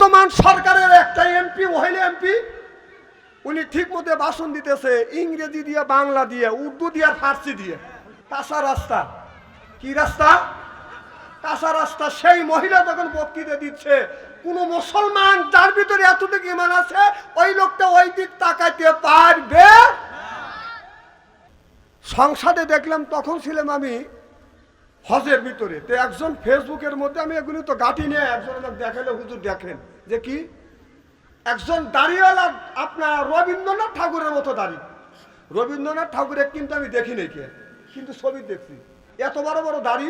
বর্তমান সরকারের একটা এমপি, মহিলা এমপি, উনি ঠিক মতো ভাষণ দিতেছে ইংরেজি দিয়ে, বাংলা দিয়ে, উর্দু দিয়ে, ফার্সি দিয়ে। কাঁচা রাস্তা, কি রাস্তা? কাঁচা রাস্তা। সেই মহিলা যখন বক্তৃতা দিচ্ছে, কোন মুসলমান যার ভিতরে এতটুকু ইমান আছে ওই লোকটা ওই দিক তাকাইতে পারবে। সংসদে দেখলাম, তখন ছিলাম আমি হজের ভিতরে, তো একজন ফেসবুকের মধ্যে, আমি এগুলি তো গাঁটি নিয়ে, একজন আমাকে দেখালে, হুজুর দেখেন যে কি, একজন দাড়িওয়ালা, আপনার রবীন্দ্রনাথ ঠাকুরের মতো দাড়ি। রবীন্দ্রনাথ ঠাকুরের কিন্তু আমি দেখি নাই, কে কিন্তু ছবি দেখছি, এত বড় বড় দাড়ি।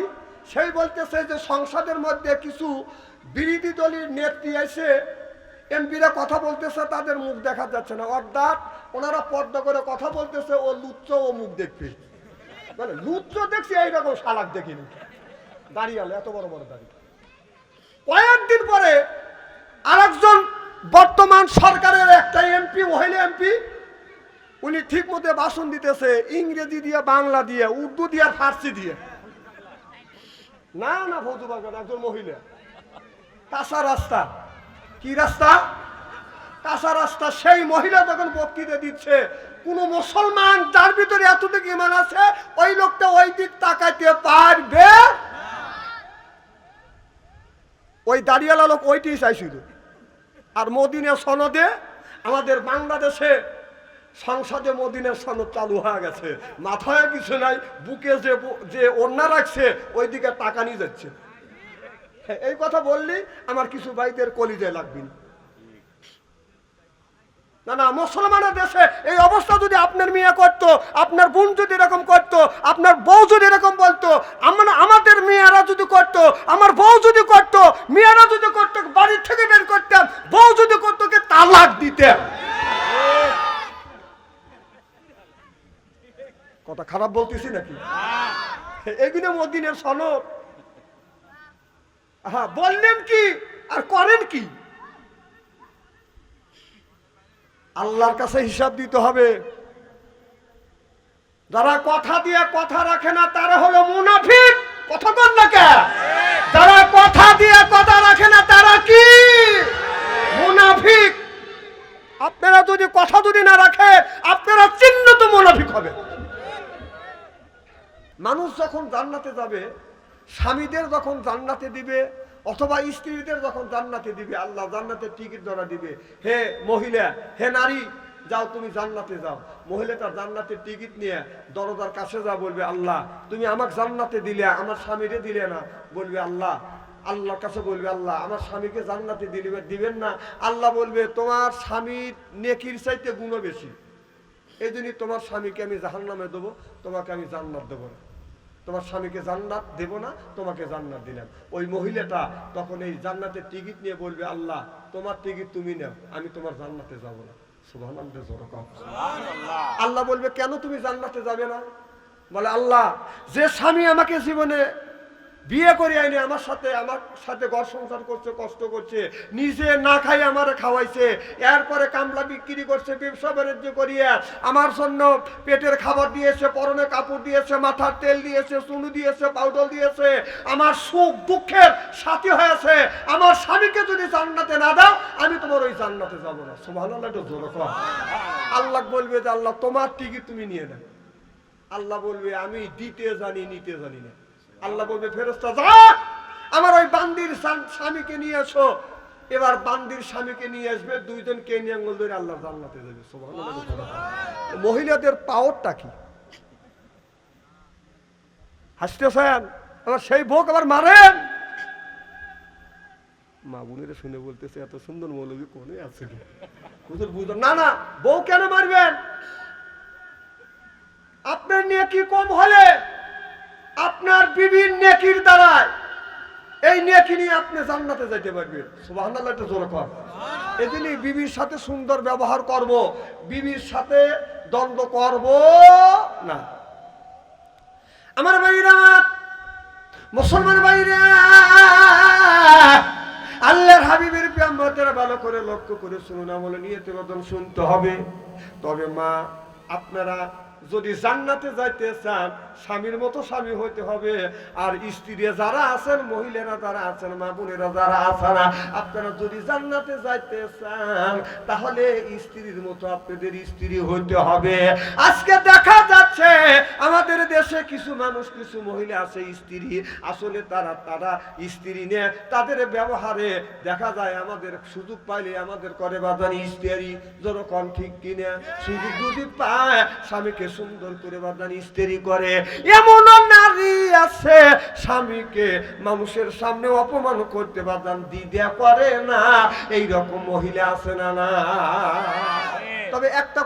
সেই বলতেছে যে সংসদের মধ্যে কিছু বিরোধী দলের নেত্রী এসে এমপিরা কথা বলতেছে, তাদের মুখ দেখা যাচ্ছে না, অর্থাৎ ওনারা পর্দা করে কথা বলতেছে, ও লুচ্চ, ও মুখ দেখবে, মানে লুচ্চ দেখছি, এইরকম শালাক দেখিনি। দাঁড়িয়ালে এত বড় বড় দাড়ি। কয়েকদিন পরে আরেকজন বর্তমান সরকারের একটা এমপি, মহিলা এমপি, উনি ঠিক মতো ভাষণ দিতেছে ইংরেজি দিয়ে, বাংলা দিয়ে, উর্দু দিয়ে, ফার্সি দিয়ে। না না ফৌজু বাগান, একজন মহিলা। কাঁচা রাস্তা, কি রাস্তা? কাঁচা রাস্তা। সেই মহিলা যখন বক্তৃতা দিচ্ছে, কোন মুসলমান যার ভিতরে এতটুকু ইমান আছে ওই লোকটা ওই দিক তাকাইতে পারবে। ওই দাঁড়িয়ালা লোক ওইটাই চাইছিল। আর মদিনা সনদে, আমাদের বাংলাদেশে সংসদে মদিনার সনদ চালু হয়ে গেছে, মাথায় কিছু নাই, বুকে যে ওড়না রাখছে ওই দিকে টাকা নিয়ে যাচ্ছে। এই কথা বললি আমার কিছু ভাইদের কলিজায় লাগবে না। না, মুসলমানের দেশে এই অবস্থা যদি আপনার মেয়ে করতো, আপনার বোন যদি এরকম করতো, আপনার বউ যদি এরকম বলতো, আমাদের মেয়েরা যদি করতো, আমার বউ যদি করতো, মেয়েরা যদি করতো, বাড়ির থেকে বের করতাম, বউ যদি করতো, কে তালাক দিতে। কথা খারাপ বলতেছি নাকি? এগুলো মদিনের সনদ। হ্যাঁ, বললেন কি আর করেন কি? আল্লাহর কাছে হিসাব দিতে হবে। যারা কথা দিয়ে কথা রাখে না তারা হলো মুনাফিক। কথা বল না কে? যারা কথা দিয়ে কথা রাখে না তারা কি? মুনাফিক। আপনারা যদি কথা যদি না রাখে, আপনারা চিহ্নিত মুনাফিক হবে। মানুষ যখন জান্নাতে যাবে, স্বামীদের যখন জান্নাতে দিবে, অথবা স্ত্রীদের যখন জান্নাতে দিবে, আল্লাহ জান্নাতের টিকিট ধরা দিবে, হে মহিলা, হে নারী, যাও তুমি জান্নাতে যাও। মহিলাটা জান্নাতের টিকিট নিয়ে দরজার কাছে যা বলবে, আল্লাহ তুমি আমাকে জান্নাতে দিলে, আমার স্বামীরে দিলে না। বলবে আল্লাহ, আল্লাহর কাছে বলবে, আল্লাহ আমার স্বামীকে জান্নাতে দিবেন না। আল্লাহ বলবে, তোমার স্বামীর নেকির চাইতে গুণ বেশি, এই জন্য তোমার স্বামীকে আমি জাহান্নামে দেবো, তোমাকে আমি জান্নাত দেবো না। তোমার স্বামীকে জান্নাত দেব না, তোমাকে জান্নাত দিলাম। ওই মহিলাটা তখন এই জান্নাতের টিকিট নিয়ে বলবে, আল্লাহ তোমার টিকিট তুমি নাও, আমি তোমার জান্নাতে যাব না। সুবহানাল্লাহ, জোরে কও সুবহানাল্লাহ। আল্লাহ বলবে, কেন তুমি জান্নাতে যাবে না? বলে, আল্লাহ যে স্বামী আমাকে জীবনে বিয়ে করে আইনি, আমার সাথে ঘর সংসার করছে, কষ্ট করছে, নিজে না খাই আমার খাওয়াইছে, এরপরে কামলা বিক্রি করছে, ব্যবসা বাণিজ্য করিয়ে আমার জন্য পেটের খাবার দিয়েছে, পরনে কাপড় দিয়েছে, মাথার তেল দিয়েছে, চুনু দিয়েছে, পাউডার দিয়েছে, আমার সুখ দুঃখের সাথী হয়েছে, আমার স্বামীকে যদি জান্নাতে না দাও, আমি তোমার ওই জান্নাতে যাব না। সুবহানাল্লাহ, একটু জোরে কও। আল্লাহ বলবে যে, আল্লাহ তোমার টিকিট তুমি নিয়ে নাও। আল্লাহ বলবে, আমি দিতে জানি, নিতে জানি না। আল্লাহ বলবে, ফেরেশতা যা, আমার ওই বান্দির স্বামীকে নিয়ে এসো। এবার বান্দির স্বামীকে নিয়ে আসবে, দুইজন কে নিয়ে আঙ্গুল ধরে আল্লাহ জান্নাতে যাবে। সুবহানাল্লাহ। মহিলাদের পাওয়ারটা কি? হাসতেছেন? আবার সেই ভোগ আবার মারেন। মা বোনেরা শুনে বলতেছে, এত সুন্দর মৌলবী কোনে আছে? না না, বউ কেন মারবেন? আপনার নেকি কম হলে আপনার বিবির নেকির দ্বারায় এই নেকি নিয়ে আপনি জান্নাতে যাইতে পারবেন। সুবহানাল্লাহ, একটু জোরে কর। এজন্য বিবির সাথে সুন্দর ব্যবহার করব, বিবির সাথে দ্বন্দ্ব করব না। আমার ভাইরা, মুসলমান ভাইরা, আল্লাহর হাবিবের প্রেমতেরা ভালো করে লক্ষ্য করে শুনুন, আমলে নিয়তে বদন শুনতে হবে। তবে মা, আপনারা যদি জান্নাতে যাইতে চান স্বামীর মতো স্বামী হইতে হবে। আর স্ত্রী যারা আছেন, মহিলারা যারা আছেন, মা বোনেরা যারা আছেন, আপনারা যদি জান্নাতে যাইতে চান তাহলে স্ত্রীর মতো আপনাদের স্ত্রী হইতে হবে। আজকে দেখা যাচ্ছে আমাদের দেশে কিছু মানুষ, কিছু মহিলা আছে স্ত্রী, আসলে তারা স্ত্রী নিয়ে তাদের ব্যবহারে দেখা যায় আমাদের সুযোগ পাইলে আমাদের করে বাজানি স্ত্রী যখন ঠিক কিনে সুযোগ যদি পায় স্বামীকে সুন্দর করে বাজানি স্ত্রী করে। এমন নারী আছে স্বামীকে মানুষের সামনে অপমান করতে বাজান দ্বিধা করে না, এইরকম মহিলা আছে না? না। তবে একটা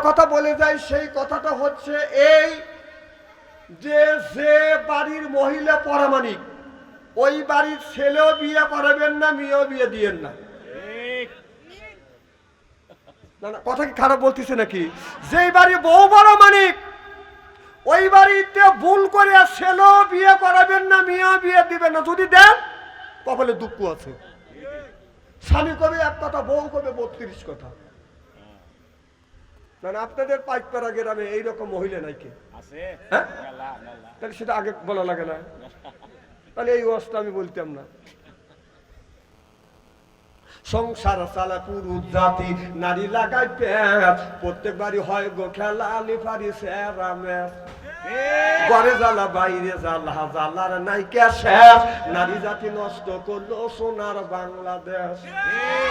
কথা বলে যাই, সেই কথাটা হচ্ছে এই যে বাড়ির মহিলা পরামানিক, ওই বাড়ির ছেলেও বিয়ে করাবেন না, মেয়েও বিয়ে দিয়েন না। কথা কি খারাপ বলতেছে নাকি? যেই বাড়ি বউ বড় মানিক, ওই বাড়িতে ভুল করে ছেলেও বিয়ে করাবেন না, মেয়েও বিয়ে দিবেন না। যদি দেন কপালে দুঃখ আছে। স্বামী কবে এক কথা, বউ কবে 32 কথা। আপনাদের পাইকপাড়া গ্রামে এইরকম মহিলা নাই কে? হ্যাঁ, তাহলে সেটা আগে বলা লাগে না? তাহলে এই অবস্থা আমি বলতাম না। সংসার চালা পুরুষ জাতি, নারী লাগাই পেট, প্রত্যেক বাড়ি হয় গো খেলা, লিফারি সেরা ম্যাচ। ঘরে জ্বালা বাইরে জ্বালা, জ্বালার নাইকা শেষ, নারী জাতি নষ্ট করলো সোনার বাংলাদেশ।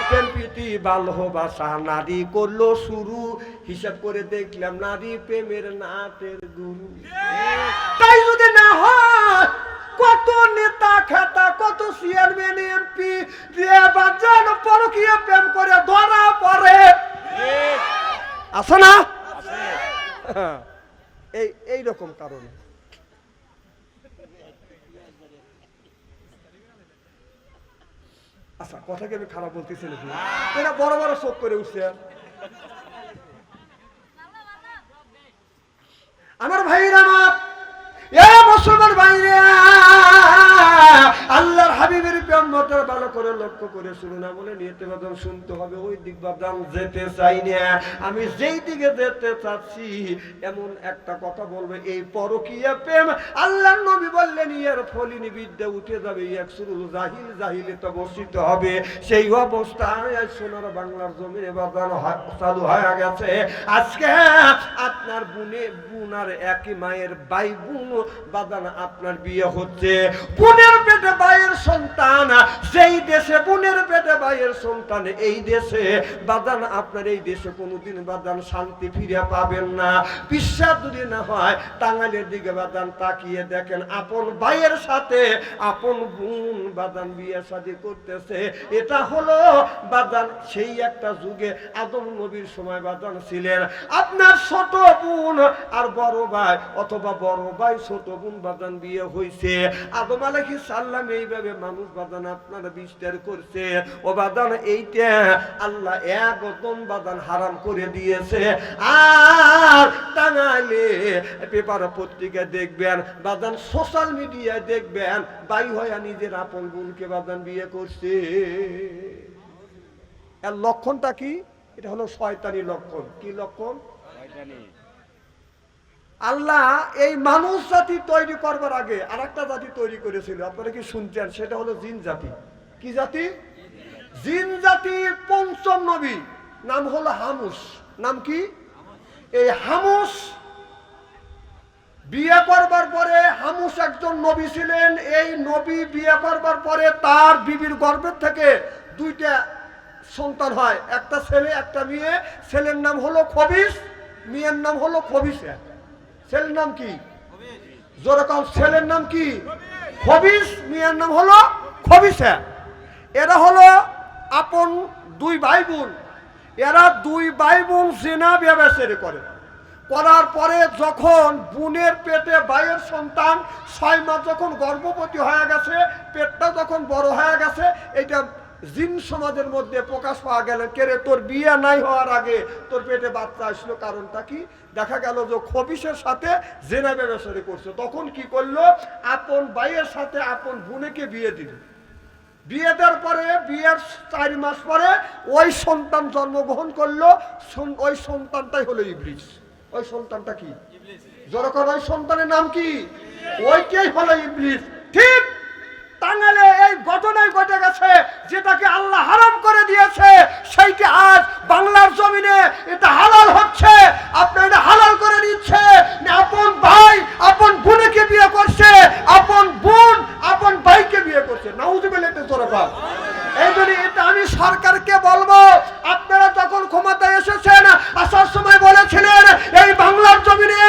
প্রেম প্রীতি ভালোবাসা নারী করলো শুরু, হিসাব করে দেখলাম নারী প্রেমের নাটের গুরু। তাই যদি না হয় কত নেতা খেতা, কত চেয়ারম্যান এমপি দিয়ে বাজান পরকীয়া প্রেম করে ধরা পড়ে, আছে না? এই রকম কারণে। আচ্ছা, কথা কি আমি খারাপ বলতেছি নাকি? এরা বড় বড় চোখ করে উঠছে। আমার ভাইরা, আমার মুসলমান ভাইরা, আল্লাহর হাবিবের প্রেমটা ভালো করে লক্ষ্য করে শুনুন। বলে নিতে বাদাম শুনতে হবে, ওই দিক বাদাম যেতে চাই না। আমি যেই দিকে যেতে চাচ্ছি এমন একটা কথা বলবে, এই পরকীয়া প্রেম আল্লাহর নবী বললেন এর ফলিনী বিদ্যা উঠে যাবে, ইয়াকসুরুল জাহিল, জাহিলিতে বসিত হবে। সেই অবস্থায় সোনার বাংলার জমিনে বাদান চালু হয়ে গেছে। আজকে আপনার বোন আর একই মায়ের ভাই বোন বাদান আপনার বিয়ে হচ্ছে। বোনের পেটে ভাইয়ের সন্তান, যেই দেশে বোনের পেটে ভাইয়ের সন্তান, এই দেশে বাদান আপনার এই দেশে কোনোদিন বাদান শান্তি ফিরে পাবেন না। বিশ্বাস যদি না হয় টাঙ্গাইলের দিকে বাদান তাকিয়ে দেখেন, আপন ভাইয়ের সাথে আপন বোন বাদান বিয়ে শাদী করতেছে। এটা হলো বাদান সেই একটা যুগে আদম নবীর সময় বাদান ছিলেন। আপনার ছোট বোন আর বড় ভাই, অথবা বড় ভাই ছোট বোন বাদান বিয়ে হয়েছে। আদম আলাইহিস সালাম এইভাবে মানুষ বাদান আপনারা বিস্তার করছে। ও বাদান এইটা আল্লাহ একদম বাদান হারাম করে দিয়েছে। আর টাঙ্গাইলে পেপার পত্রিকা দেখবেন, বাদান সোশ্যাল মিডিয়ায় দেখবেন, ভাই হয়ে নিজের আপন বোনকে বাদান বিয়ে করছে। এর লক্ষণটা কি? এটা হলো শয়তানি লক্ষণ। কি লক্ষণ? আল্লাহ এই মানুষ জাতি তৈরি করবার আগে আর একটা জাতি তৈরি করেছিল, আপনারা কি শুনছেন? সেটা হলো জিন জাতি। কি জাতি? জিন জাতির পঞ্চম নবী নাম হলো হামুস। নাম কি? এই হামুস বিয়ে করবার পরে, হামুস একজন নবী ছিলেন। এই নবী বিয়ে করবার পরে তার বিবির গর্ভের থেকে 2টা সন্তান হয়, একটা ছেলে একটা মেয়ে। ছেলের নাম হলো খবিস, মেয়ের নাম হলো খবিসা। ছেলের নাম কি? যেরকম ছেলের নাম কি? খবিস, মেয়ের নাম হলো খবিসা। এরা হলো আপন 2 ভাই বোন। এরা 2 ভাই বোন জিনা ব্যভিচার করে। করার পরে যখন বোনের পেটে ভাইয়ের সন্তান 6 মাস যখন গর্ভবতী হয়ে গেছে, পেটটা যখন বড় হয়ে গেছে, এটা জিন সমাজের মধ্যে প্রকাশ পাওয়া গেল। কেরে তোর বিয়ে নাই হওয়ার আগে তোর পেটে বাচ্চা আসলো, কারণটা কি? দেখা গেল যে খবিসের সাথে জিনা ব্যভিচার করছে। তখন কি করলো? আপন ভাইয়ের সাথে আপন বোনকে বিয়ে দিল। বিয়ে দেওয়ার পরে বিয়ের 4 মাস পরে ওই সন্তান জন্মগ্রহণ করলো, ওই সন্তানটাই হলো ইবলিস। ওই সন্তানটা কি? যখন ওই সন্তানের নাম কি? ওইটাই হলো ইবলিস। ঠিক টাঙ্গাইলে এই ঘটনাই ঘটে গেছে, যেটাকে আল্লাহ হারাম করে দিয়েছে সেইটা আজ বাংলার জমিনে এটা হালাল হচ্ছে। আপনি এটা হালাল করে দিচ্ছে। আপন ভাই আপন বোনকে বিয়ে করছে, আপন বোন আপন ভাইকে বিয়ে করছে। নাউজুবিল্লাহ। এই জন্য এটা আমি সরকারকে বলবো, আপনারা যখন ক্ষমতায় এসেছেন আসার সময় বলেছিলেন এই বাংলার জমিনে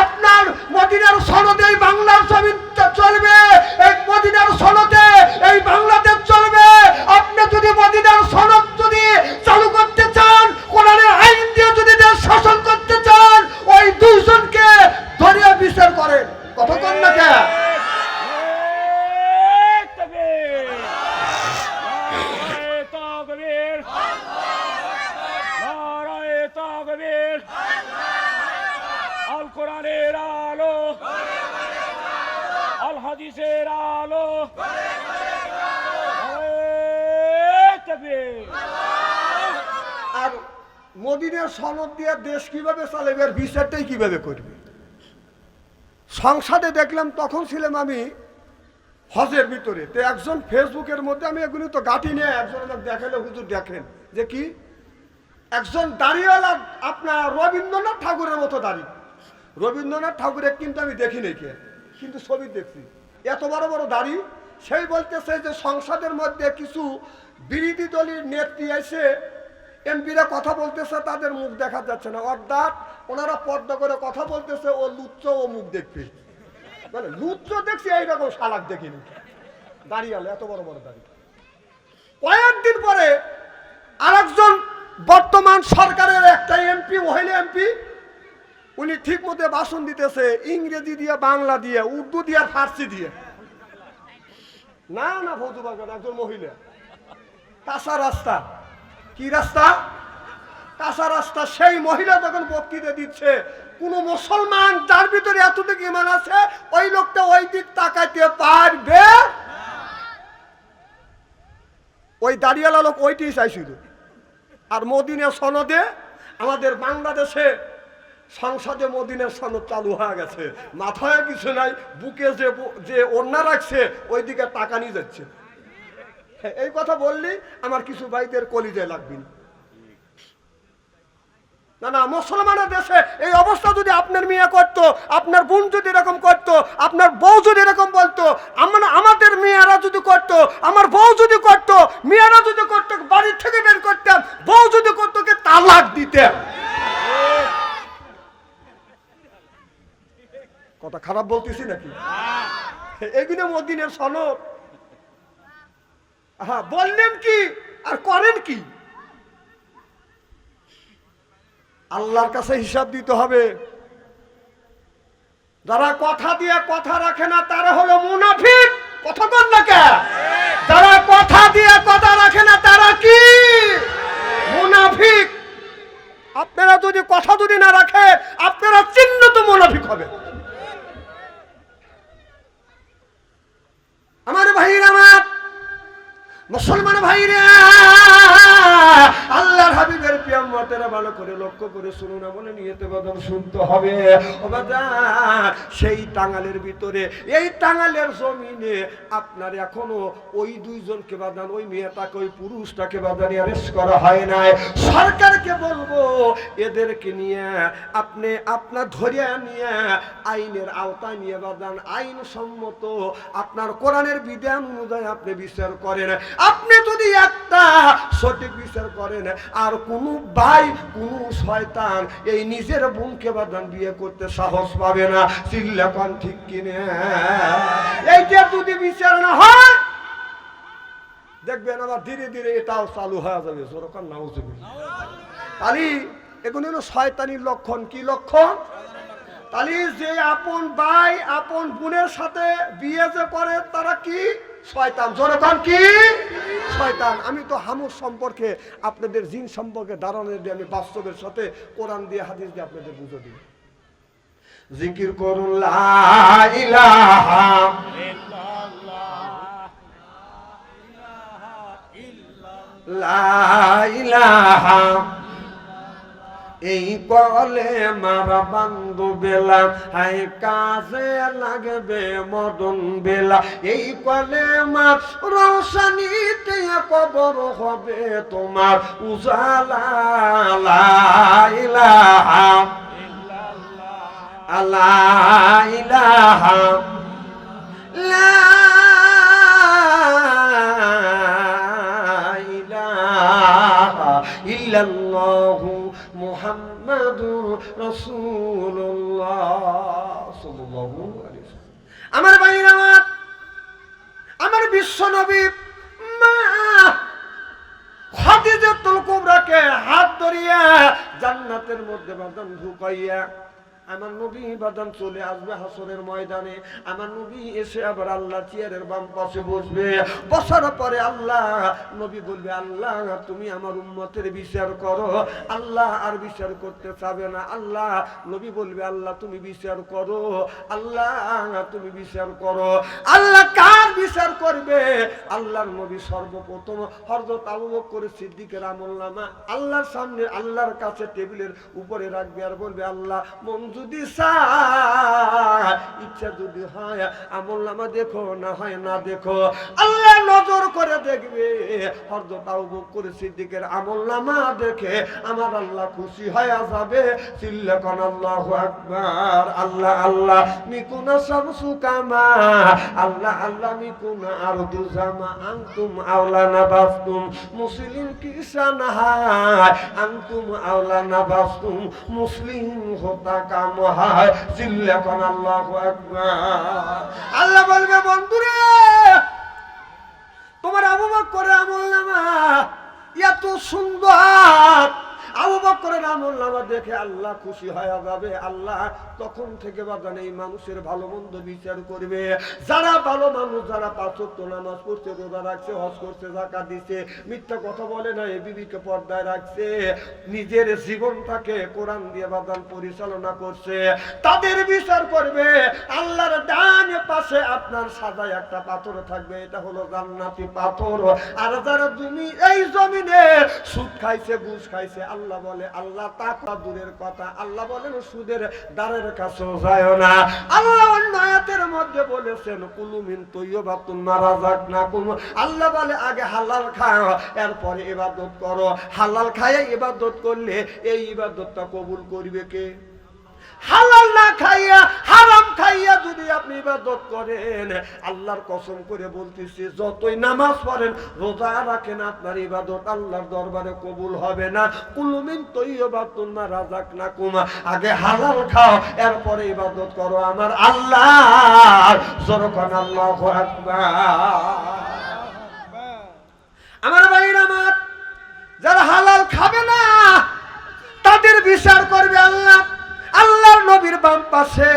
আপনার মদিনার সনদে এই বাংলার জমিন চলবে, এই মদিনার সনদে এই বাংলাদেশ চলবে। আপনি যদি মদিনার সনদ যদি চালু করতে চান, কোরআনের আইন দিয়ে যদি দেশ শাসন করতে চান, ওই দুইজনকে ধরিয়া বিচার করেন। কথা কন না কে? আল কোরআনের আলো, আল হাদিসের আলো। আর মদিনার সনদ দিয়ে দেশ কিভাবে চালাবে আর বিচারটাই কিভাবে করবে? সংসদে দেখলাম, তখন ছিলাম আমি হজের ভিতরে, তো একজন ফেসবুকের মধ্যে, আমি এগুলি তো গাঁটি নিয়ে একজন আমাকে দেখালে, হুজুর দেখেন যে কি একজন দাড়িওয়ালা আপনার রবীন্দ্রনাথ ঠাকুরের মতো দাড়ি। রবীন্দ্রনাথ ঠাকুরের কিন্তু আমি দেখি নাই, কে কিন্তু ছবি দেখছি, এত বড় বড় দাড়ি। সেই বলতেছে যে সংসদের মধ্যে কিছু বিরোধী দলের নেত্রী এসে এমপিরা কথা বলতেছে, তাদের মুখ দেখা যাচ্ছে না, অর্থাৎ ওনারা পর্দা করে কথা বলতেছে, ও লুচ্চ, ও মুখ দেখবে। মানে লুচ্চ দেখছি, এইরকম শালাক দেখিনি। দাঁড়িয়ালে এত বড় বড় দাঁড়ি। কয়েকদিন পরে আরেকজন বর্তমান সরকারের একটা এমপি, মহিলা এমপি, উনি ঠিক মতো ভাষণ দিতেছে, ইংরেজি দিয়ে, বাংলা দিয়ে, উর্দু দিয়ে, ফার্সি দিয়ে। না না ফৌজু বাগান, একজন মহিলা। কাঁচা রাস্তা, কি রাস্তা? কাঁচা রাস্তা। সেই মহিলা যখন বক্তৃতা দিচ্ছে, কোন মুসলমান যার ভিতরে এতটুকু ইমান আছে, ওই লোকটা ওই দিক তাকাইতে পারবে? ওই দাঁড়িয়ালা লোক ওইটাই চাইছিল। আর মদিনা সনদে আমাদের বাংলাদেশে সংসদে মদিনার সনদ চালু হয়ে গেছে, মাথায় কিছু নাই, বুকে যে ওড়না রাখছে ওই দিকে টাকা নিয়ে যাচ্ছে। এই কথা বললি আমার কিছু ভাইদের কলিজায় লাগবে না। না, মুসলমানের দেশে এই অবস্থা যদি আপনার মেয়ে করতো, আপনার বোন যদি এরকম করতো, আপনার বউ যদি এরকম বলতো, আমাদের মেয়েরা যদি করতো, আমার বউ যদি করতো, মেয়েরা যদি করতো, বাড়ির থেকে বের করতাম, বউ যদি করতো, কে তালাক দিতে। কথা খারাপ বলতেছি নাকি? এগুলো মদিনার সনদ। হ্যাঁ, বললেন কি আর করেন কি? আল্লাহর কাছে হিসাব দিতে হবে। যারা কথা দিয়ে কথা রাখে না তারা হলো মুনাফিক। কথা বল না কে? যারা কথা দিয়ে কথা রাখে না তারা কি? মুনাফিক। আপনারা যদি কথা যদি না রাখে, আপনারা চিহ্নিত মুনাফিক হবে। আমার ভাইরা, আমার মুসলমান ভাইরা, আল্লাহর হাবিবের পিয়ামতেরা ভালো করে লক্ষ্য করে শুনুন, মনে নিয়তে বদন শুনতে হবে। সেই টাঙ্গালের ভিতরে, এই টাঙ্গালের জমিনে আপনার এখনো ওই দুইজনকে বাদান, ওই মেয়েটাকে, ওই পুরুষটাকে বাদান অ্যারেস্ট করা হয় নাই। সরকারকে বলবো এদেরকে নিয়ে আপনি আপনার ধরিয়া নিয়ে আইনের আওতায় নিয়ে বাদান, আইন সম্মত আপনার কোরআনের বিধান অনুযায়ী আপনি বিচার করেন। আপনি যদি একটা সঠিক বিচার করেন, আর কোন ভাই কোন শয়তান এই নিজের বোনকে বাদান বিয়ে করতে সাহস পাবে না। চিল্লাপান ঠিক কিনে? এইটা যদি বিচার না হয়, দেখবেন আবার ধীরে ধীরে এটাও চালু হয়ে যাবে। যেরকম নাউজুবিল্লাহ। তাহলে এগুলো হলো শয়তানির লক্ষণ। কি লক্ষণ? তাহলে যে আপন ভাই আপন বোনের সাথে বিয়ে যে করে তারা কি? শয়তান। যেরকম কি? শয়তান। আমি তো হামুর সম্পর্কে, আপনাদের জিন সম্পর্কে ধারণা দিয়ে আমি বাস্তবের সাথে কোরআন দিয়ে হাদিস দিয়ে আপনাদের বুঝে দিই। জিকির করুন লা ইলাহা ইল্লাল্লাহ লা ইলাহা এই কলে মার বান্ধু বেলা হাই কাজে লাগবে মদন বেলা এই কলে মার রোশনীতে কবর হবে তোমার উজালা লা ইলাহা লা ইলাহা লা ইলাহা ইল্লাল্লাহু মুহাম্মাদুর রাসূলুল্লাহ সাল্লাল্লাহু আলাইহি ওয়াসাল্লাম। আমার ভাইরা, আমার বিশ্ব নবী মা খাদিজাতুল কুবরাকে হাত ধরিয়া জান্নাতের মধ্যে বাঁধন ঢুকাইয়া আমার নবী বাদান চলে আসবে হাসরের ময়দানে। আমার নবী এসে আবার আল্লাহ চেয়ারের বাম পাশে বসবে। বসার পরে আল্লাহ নবী বলবে, আল্লাহ তুমি আমার উম্মতের বিচার করো। আল্লাহ আর বিচার করতে চাবে না। আল্লাহ নবী বলবে, আল্লাহ তুমি বিচার করো, আল্লাহ তুমি বিচার করো। আল্লাহ কার বিচার করবে? আল্লাহর নবী সর্বপ্রথম হযরত আবু বকর সিদ্দিকের আমলনামা আল্লাহর সামনে আল্লাহর কাছে টেবিলের উপরে রাখবে আর বলবে, আল্লাহ মন যদি চায়, ইচ্ছা যদি হয় আমলনামা দেখো, না হয় না দেখো। আল্লাহ নজর করে দেখবে, হযরত আবু বকর সিদ্দিকের আমলনামা দেখে আমার আল্লাহ খুশি হয়ে যাবে। চিল্লাকান আল্লাহু আকবার। আল্লাহ আল্লাহ মিকুনা শামসু কামা, আল্লাহ আল্লাহ মিকুনা আরদু জামা, আনতুম আওলানা বাসতুম মুসলিম কিসানা হায়, আনতুম আওলানা বাসতুম মুসলিম হোতা কাম হায়। চিল্লাকান আল্লাহু আকবার। আল্লাহ বলবে, বন্ধুরে তোমার আবু বকরের আমলনামা এত সুন্দর, আবু বকরের আমলনামা দেখে আল্লাহ খুশি হয়ে যাবে। আল্লাহ তখন থেকে বাজান এই মানুষের ভালো মন্দ বিচার করবে। যারা ভালো মানুষ, যারা পাঁচ ওয়াক্ত নামাজ পড়ছে, রোজা রাখছে, হজ করছে, যাকাত দিছে, মিথ্যা কথা বলে না, এই বিবিকে পর্দায় রাখছে, নিজের জীবনটাকে কোরআন দিয়ে বাজান পরিচালনা করছে, তাদের বিচার করবে। আল্লাহর ডান পাশে আপনার সাদায় একটা পাথর থাকবে, এটা হলো জান্নাতি পাথর। আর যারা তুমি এই জমিনে সুদ খাইছে, ঘুষ খাইছে, আল্লাহ বলে আল্লাহ তাকওয়া দূরের কথা, আল্লাহ বলেন সুদের দ্বারের কাছেও যায় না। আল্লাহ অন্য আয়াতের মধ্যে বলেছেন কুলু মিন তাইয়্যিবাতুন মা রাযাকনাকুম, আল্লাহ বলে আগে হালাল খাও, এরপরে ইবাদত করো। হালাল খাইয়ে ইবাদত করলে এই ইবাদতটা কবুল করবে কে? হালাল না খাইয়া, হারাম খাইয়া যদি আপনি ইবাদত করেন, আল্লাহর কসম করে বলতেছি, যতই নামাজ পড়েন, রোজা রাখেন, আপনার ইবাদত আল্লাহর দরবারে কবুল হবে না। কুলু মিন তাইয়্যিবাতুন মা রাযাকনাকুম, আগে হালাল খাও, এরপরে ইবাদত করো আমার আল্লাহ। যখন আল্লাহু আকবার। আমার ভাইরা, আমার যারা হালাল খাবে না তাদের বিচার করবে আল্লাহ। আল্লাহর নবীর বাম পাশে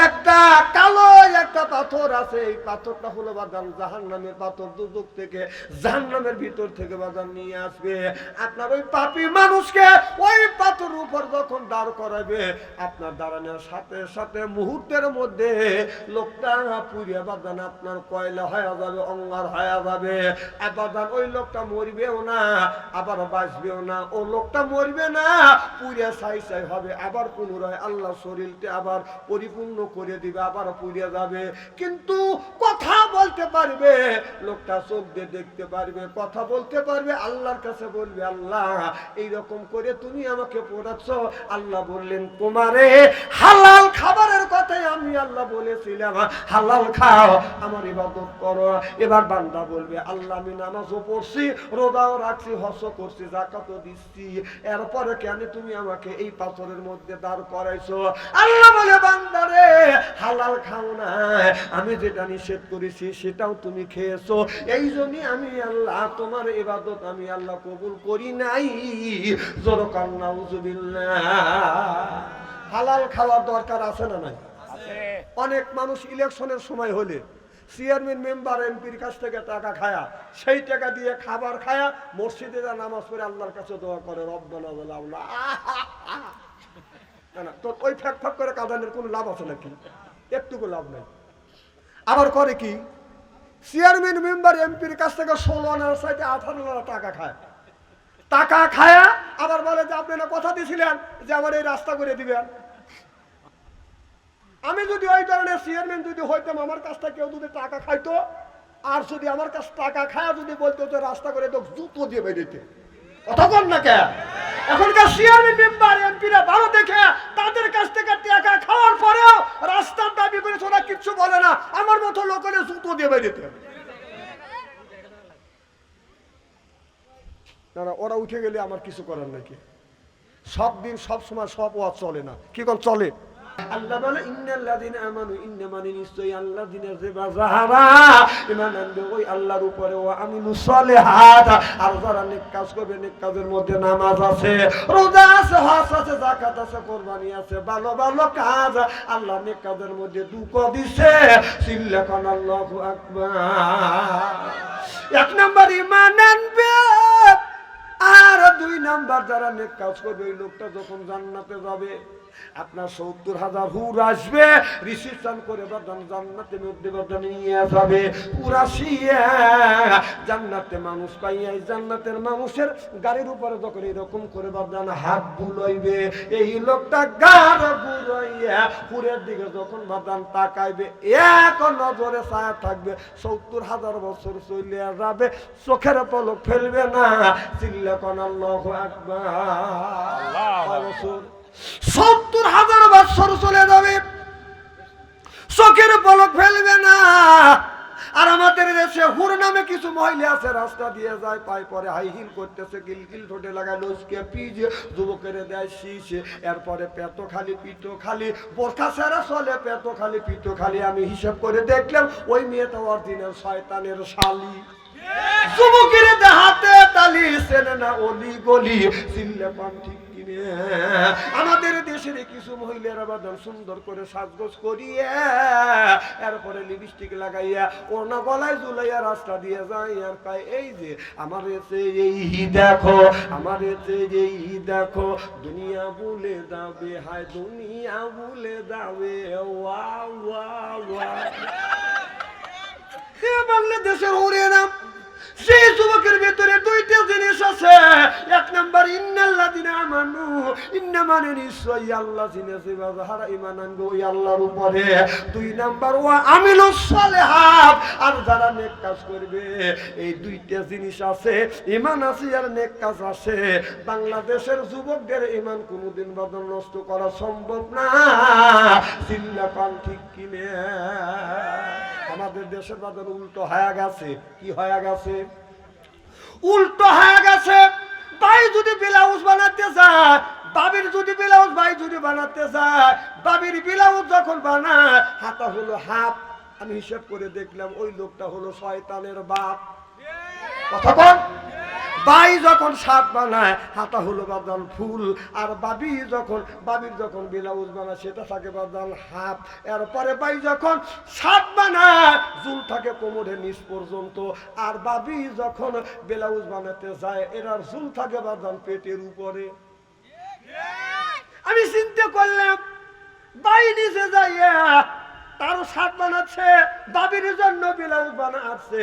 একটা কালো একটা পাথর আছে, এই পাথরটা হলো বাদান জাহান্নামের পাথর। দুজক থেকে জাহান্নামের ভিতর থেকে বাদান নিয়ে আসবে আপনার ওই পাপী মানুষকে। ওই পাথর উপর যখন দাঁড় করাবে, আপনার দাঁড়ানোর সাথে সাথে মুহূর্তের মধ্যে লোকটা পুড়িয়ে বাদান আপনার কয়লা হয়ে যাবে, অঙ্গার হয়ে যাবে। বাদান ওই লোকটা মরবেও না, আবার বাঁচবেও না। ও লোকটা মরবে না, পুড়িয়ে ছাই ছাই হবে, আবার পুনরায় আল্লাহ শরীরটা আবার পরিপূর্ণ করে দিবে, আবার পুড়িয়ে যাবে। কিন্তু কথা বলতে পারবে লোকটা, চোখ দিয়ে দেখতে পারবে, কথা বলতে পারবে, আল্লাহর কাছে বলবে, আল্লাহ এইরকম করে তুমি আমাকে পড়াচ্ছ। আল্লাহ বললেন, তোমারে হালাল খাবারের কথাই আমি আল্লাহ বলেছিলাম, হালাল খাও, আমার ইবাদত করো। এবার বান্দা বলবে, আল্লাহ আমি নামাজও পড়ছি, রোজাও রাখছি, হজও করছি, যাকাতও দিচ্ছি, এরপরে কেন তুমি আমাকে এই পাথরের মধ্যে দাঁড় করাইছো? আল্লাহ বলে, বান্দারে হালাল খাও না, আমি যেটা নিষেধ করেছি সেটাও তুমি খেয়েছো, এই জন্যই আমি আল্লাহ তোমার ইবাদত আমি আল্লাহ কবুল করি নাই। যরকান নাউজুবিল্লাহ। হালাল খাওয়ার দরকার আছে না নাই? অনেক মানুষ ইলেকশনের সময় হলে চেয়ারম্যান, মেম্বার, এমপির কাছ থেকে টাকা খায়া, সেই টাকা দিয়ে খাবার খায়া মসজিদে নামাজ পড়ে আল্লাহর কাছে দোয়া করে, রব্বানা যালামনা। না, তো ওই ফ্যাক ফ্যাক করে কাঁদানোর কোনো লাভ আছে নাকি? একটুকু লাভ নাই। আবার করে কি, চেয়ারম্যান মেম্বার এমপির কাছ থেকে 16 আনার চাইতে 18 আনা টাকা খায়। টাকা খায়া আবার বলে যে আপনি না কথা দিয়েছিলেন যে আমার এই রাস্তা করে দিবেন। আমি যদি ওই ধরনের চেয়ারম্যান যদি হইতাম, আমার কাছ থেকে কেউ যদি টাকা খাইতো, আর যদি আমার কাছে টাকা খায়া যদি বলতো যে রাস্তা করে তো জুতো দিয়ে বেরিয়েতে, কথা বল না কে? এখনকার চেয়ারম্যান মেম্বার এমপিরা ভালো দেখে তাদের কাছ থেকে টাকা খাওয়ার পরেও রাস্তার দাবি করে ওরা কিচ্ছু বলে না, আমার মতো লোকের জুতো দিয়ে বেরিয়েতে। না না, ওরা উঠে গেলে আমার কিছু করার নাকি। সব দিন সব সময় সব ওয়াজ চলে না, কি কোন চলে? আল্লাহ বলে ইন্নাল্লাযিনা আমানু, ইন্না মানে নিশ্চয়ই আল্লাযিনা যে যারা ঈমান আনবে ওই আল্লাহর উপরে, ওয়া আমিলুস সালিহাত, আর যারা নেক কাজ করবে, নেক কাজের মধ্যে নামাজ আছে, রোজা আছে, হজ আছে, যাকাত আছে, কুরবানি আছে, ভালো ভালো কাজ, আল্লাহ নেক কাজের মধ্যে দুটো দিছে। সিল্লাকান আল্লাহু আকবার। এক নাম্বার ঈমান আনবে, আর 2 নাম্বার যারা নেক কাজ করবে ওই লোকটা যখন জান্নাতে যাবে, আপনার 70,000 হুর আসবে, রিসিপশন করে বাদান জান্নাতের মধ্যে বাদান নিয়ে যাবে। পুরাশিয়া জান্নাতে মানুষ পাইয়া জান্নাতের মানুষের গাড়ির উপরে যখন এরকম করে বাদান হাত বুলাইবে, এই লোকটা গাড় বুলাইয়া পুরের দিকে যখন বাদান তাকাইবে, এক নজরে ছায়া থাকবে। 70,000 বছর চলে যাবে, চোখের পলক ফেলবে না। চিল্লাকান আল্লাহু আকবার। 70,000 বছর চলে যাবে, চোখের পলক ফেলবে না। আর আমাদের দেশে হুর নামে কিছু মহিলা আছে, রাস্তা দিয়ে যায়, পায়ে পরে হাই হিল করতেছে, গিলগিল ঠোঁটে লাগায় লস্কে পিজ, যুবকের দেয় শীষ, এরপরে পেটো খালি পিটো খালি, বোরখা ছাড়া চলে, পেটো খালি পিটো খালি। আমি হিসাব করে দেখলাম ওই মেয়েটা অরিজিনাল শয়তানের শালি। যুবকের দেহাতে তালি, চেনে না অলি গলি। চিল্লাপান ঠিক কিনে আমাদের দেশের কিছু মহিলারা বাদাম সুন্দর করে সাজগোজ করিয়ে, এরপরে লিপস্টিক লাগাইয়া ওনা গলায় ঝুলাইয়া রাস্তা দিয়ে যায়, আর পায় এই যে আমার এসে এই দেখো, আমার এসে এই দেখো, দুনিয়া ভুলে যাবে, হায় দুনিয়া ভুলে যাবে। ওয়া ওয়া ওয়া। বাংলাদেশের ওরে নাম সেই যুবকের ভেতরে 2টা জিনিস আছে। এক নাম্বার ইন্নাল্লাযিনা আমানু, ইন্না মানে নিশ্চয়ই আল্লাযিনা যারা ঈমান আনবে ওই আল্লাহর উপরে। 2 নাম্বার ওয়া আমিলুস সালিহাত, আর যারা নেক কাজ করবে। এই 2টা জিনিস আছে, ঈমান আছে আর নেক কাজ আছে। বাংলাদেশের যুবকদের ঈমান কোনোদিন বদল নষ্ট করা সম্ভব না। চিল্লাপান ঠিক কিনে। আমাদের দেশের বাজার উল্টো হয়ে গেছে। কি হয়ে গেছে? উল্টো হয়ে গেছে। ভাই যদি ব্লাউজ বানাতে যায়, বাবির যদি ব্লাউজ ভাই যদি বানাতে যায়, বাবির ব্লাউজ যখন বানায় হাতা হলো হাফ। আমি হিসাব করে দেখলাম ওই লোকটা হলো শয়তানের বাপ। কথা বল। ভাই যখন শার্ট বানায় হাতা হলো বাদাল ফুল, আর বাবির যখন ব্লাউজ বানায় সেটা থাকে বাদাল হাফ। এরপরে ভাই যখন শার্ট বানায় চুল থাকে কোমরের নিচ পর্যন্ত, আর বাবি যখন ব্লাউজ বানাতে যায় এরার চুল থাকে বাদাল পেটের উপরে। আমি চিন্তা করলাম ভাই নিচে যাইয়া তারও শার্ট বানাচ্ছে, বাবির জন্য ব্লাউজ বানাচ্ছে,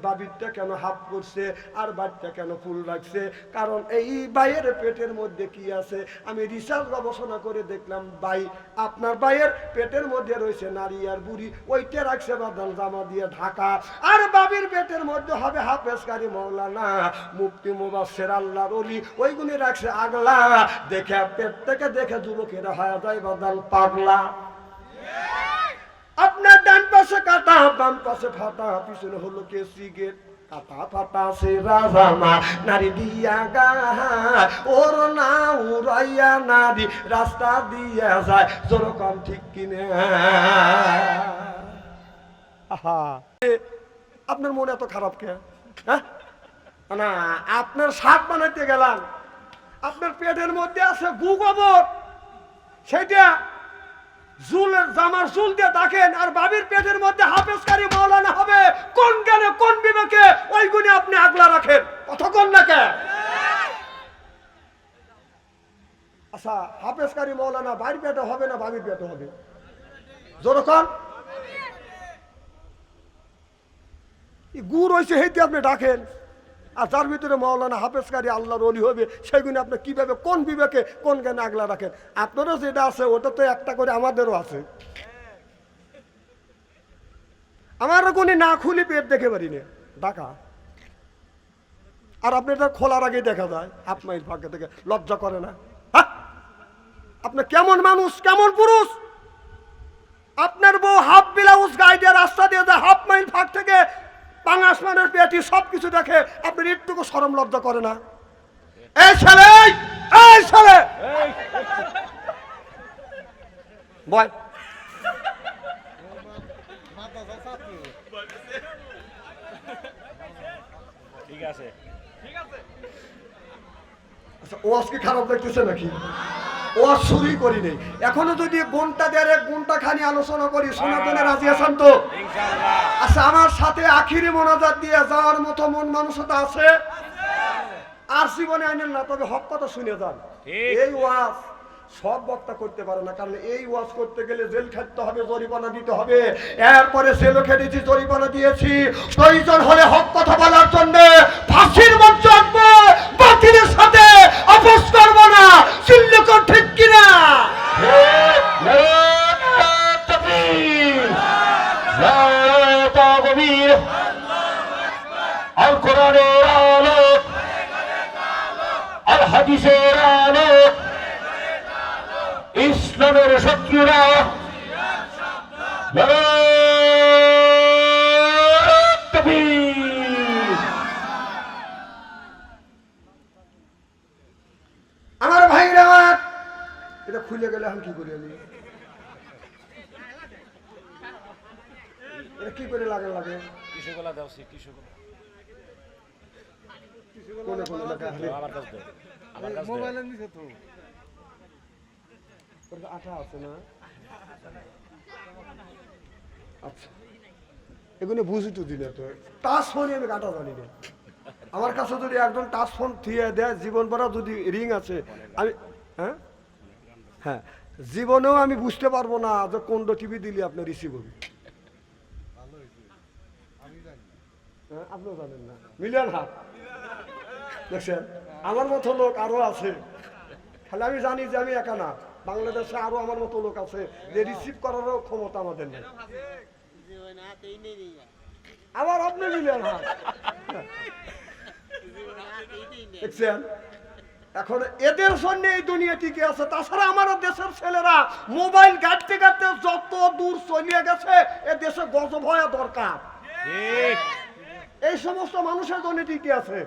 বাবিরটা কেন হাফ করছে আর বাড়িটা কেন ফুল রাখছে? কারণ এই বাইয়ের পেটের মধ্যে কি আছে? আমি রিসার্চ গবেষণা করে দেখলাম ভাই, আপনার বাইয়ের পেটের মধ্যে রয়েছে নারী আর বুড়ি, ওইটা রাখছে বাদাল জামা দিয়ে ঢাকা। আর বাবির পেটের মধ্যে হবে হাফেজকারী মাওলানা মুফতি মুবাশশির আল্লাহর ওলি, ওইগুলি রাখছে আগলা। দেখে পেট থেকে দেখে যুবকেরা হয়ে যায় বাদাল পাগলা। আপনার ডান পাশে কাটা, বাম পাশে ফাটা, পিছনে হলো কে সিগারেট, কাটা ফাটা সে রাজামা নারী দিয়া গা, ওর না উড়াইয়া নারী রাস্তা দিয়া যায়, যেরকম ঠিক কিনে। আপনার মনে এত খারাপ কে? না, আপনার শাক বানাইতে গেলাম, আপনার পেটের মধ্যে আছে গু গোবর, সেটা জামার চুল দিয়ে দেখেন, আর বাবির পেটের মধ্যে হাফেজকারী মাওলানা হবে। কোন জ্ঞানে কোন বিবেকে ওই গুণে আপনি আগলা রাখেন? কতক্ষণ না কে? আচ্ছা, হাফেজকারী মাওলানা বাড়ির পেটে হবে না বাবির পেটে হবে? যেরকম গুড় হয়েছে হেঁটে আপনি ডাকেন, আর তার ভিতরে মাওলানা হাফেজকারী আল্লাহর ওলি হবে, সেগুলো আপনি কিভাবে কোন বিবেকে কোন জ্ঞানে আগলা রাখেন? আপনারও যেটা আছে ওটা তো একটা করে আমাদেরও আছে। আমারও কোনো না খুলি পেট দেখে পারি না ডাকা, আর আপনি এটা খোলার আগে দেখা যায় হাফ মাইল ফাঁকে থেকে। লজ্জা করে না? হ্যাঁ, আপনি কেমন মানুষ, কেমন পুরুষ? আপনার বউ হাফ ব্লাউজ গায়ে দিয়ে রাস্তা দিয়ে যায়, হাফ মাইল ফাঁক থেকে পাঙাশ মানের পেটি সব কিছু দেখে, আপনার একটুকু শরম লজ্জা করে না? এই ছেলে, এই ছেলে বয়, ঠিক আছে। আচ্ছা, ওয়াজ কি খারাপ দেখতেছে নাকি? ওয়াজ শুরুই করি নেই এখনো, যদি ঘন্টা দেড়েক ঘন্টা খানি আলোচনা করি শোনার জন্য রাজি আছেন তো? ইনশাআল্লাহ। আচ্ছা, আমার সাথে আখিরি মোনাজাত দিয়ে যাওয়ার মতো মন মানসিকতা আছে? আর জীবনে আনেন না, তবে হক কথা শুনে যান। ঠিক। এই ওয়াজ সব বক্তা করতে পারে না, কারণ এই ওয়াজ করতে গেলে জেল খাটতে হবে, জরিমানা দিতে হবে। এরপরে জেলও খেটেছি, জরিমানা দিয়েছি। প্রয়োজন হলে হক কথা বলার জন্য ফাঁসির মঞ্চ আঁকবো, বাতিলের সাথে আপোষ করবো না। চিল্লকর ঠিক কিনা? আল কোরআনের আলো, আল হাদিসের আলো, ইসলামের শত্রুরা আমার ভাইরা, এটা খুলে গেলে আমি কি করি? আমি এটা কি করে লাগে লাগে টিস্যুগুলা দাও, টিস্যুগুলা কোনে কোনে লাগে? আমার কাছে দাও, আমার কাছে মোবাইলের নিচে তো ওটা আঠা আছে না? আচ্ছা, এগুলো বুঝি তো দিলে তো। টাচ ফোনে আমি কাটা জানি না। আমার কাছে যদি একজন টাচ ফোন থিয়ে দেয়, জীবন ভরা যদি রিং আছে, আমি হ্যাঁ হ্যাঁ জীবনেও আমি বুঝতে পারবো না যে কোনটা টিভি দিলে আপনি রিসিভ হবে। হ্যাঁ, আপনিও জানেন না। মিলিয়ন হাত দেখছেন, আমার মতো লোক আরো আছে। খালি আমি জানি যে আমি একা না, বাংলাদেশে আরো আমার মতো লোক আছে যে রিসিভ করারও ক্ষমতা আমাদের নেই। আবার আপনি মিলিয়ন হাত দেখছেন। এখন এদের জন্য এই দুনিয়া টিকে আছে। তাছাড়া আমার দেশের ছেলেরা মোবাইল ঘাটতে ঘাটতে যত দূর চলিয়ে গেছে, এ দেশে গজব হওয়া দরকার। ঠিক। এই সমস্ত মানুষের জন্য টিকে আছে।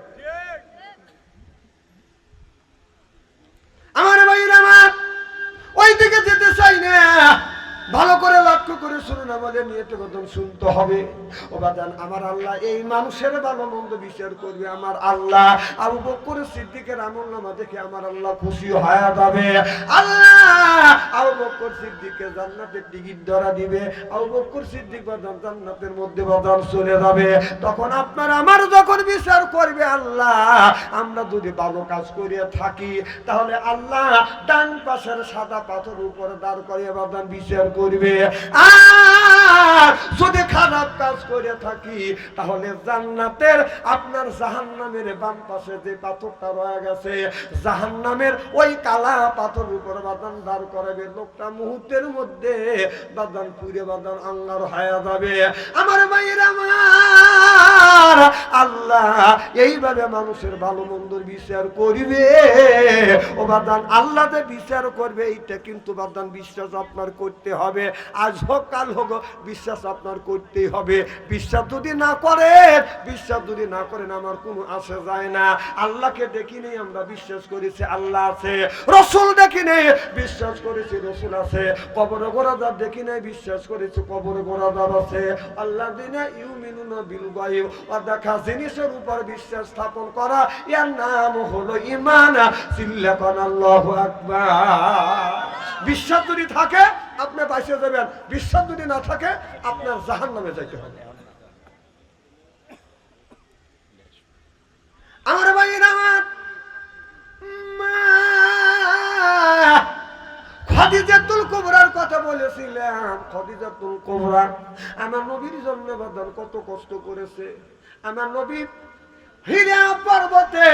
আমার ভাইরা, আমার ওই দিকে যেতে চাই না। ভালো করে লক্ষ্য করে শুনুন, আমাদের নিয়ে তো কদম শুনতে হবে। ও বাজান, আমার আল্লাহ এই মানুষের ভালো মন্দ বিচার করবে। আমার আল্লাহ আবু বকর সিদ্দিকের আমলনামা দেখে আমার আল্লাহ খুশি হয়ে যাবে। আল্লাহ আবু বকর সিদ্দিককে জান্নাতের টিকিট ধরা দিবে। আবু বকর সিদ্দিক বাজান জান্নাতের মধ্যে বাজান চলে যাবে। তখন আপনার আমার যখন বিচার করবে আল্লাহ, আমরা যদি ভালো কাজ করিয়া থাকি, তাহলে আল্লাহ ডান পাশের সাদা পাথর উপরে দাঁড় করিয়ে বাজান বিচার করবে। আর যদি খারাপ কাজ করে থাকি, তাহলে জান্নাতের আপনার জাহান্নামের বাম পাশে যে পাথরটা রয়ে গেছে, জাহান্নামের ওই কালা পাথর উপরে বাদান দাঁড় করাবে। লোকটা মুহূর্তের মধ্যে বাদান পুড়ে বাদান আঙ্গার হয়ে যাবে। আমার ভাইয়ের, আমার আল্লাহ এইভাবে মানুষের ভালো মন্দর বিচার করিবে। ও বাদান আল্লাহ যে বিচার করবে, এইটা কিন্তু বাদান বিশ্বাস আপনার করতে হবে। আজ হোক কাল হোক বিশ্বাস আপনার করতেই হবে। বিশ্বাস যদি না করেন, বিশ্বাস যদি না করেন, আমার কোনো আসে যায় না। আল্লাহকে দেখি নেই, আমরা বিশ্বাস করেছি আল্লাহ আছে। রসুল দেখি নেই, বিশ্বাস করেছি রসুল আছে। কবরে গোরাদার দেখি নেই, বিশ্বাস করেছি কবরে গোরাদার আছে। আল্লাহ দিনে ইউমিনুনা বিল গায়ব, অদেখা জিনিসের উপর বিশ্বাস স্থাপন করা, এর নাম হলো ঈমান। চিল্লাকান আল্লাহু আকবার। বিশ্বাস যদি থাকে আপনি বাঁচিয়ে যাবেন, বিশ্বাস যদি না থাকে আপনার জাহান্নামে যাইতে হবে। আমার ভাইয়েরা, আমার খাদিজাতুল কুবরার কথা বলেছিলাম। খাদিজাতুল কুবরা আমার নবীর জন্য বাদান কত কষ্ট করেছে। আমার নবী হিরা পর্বতে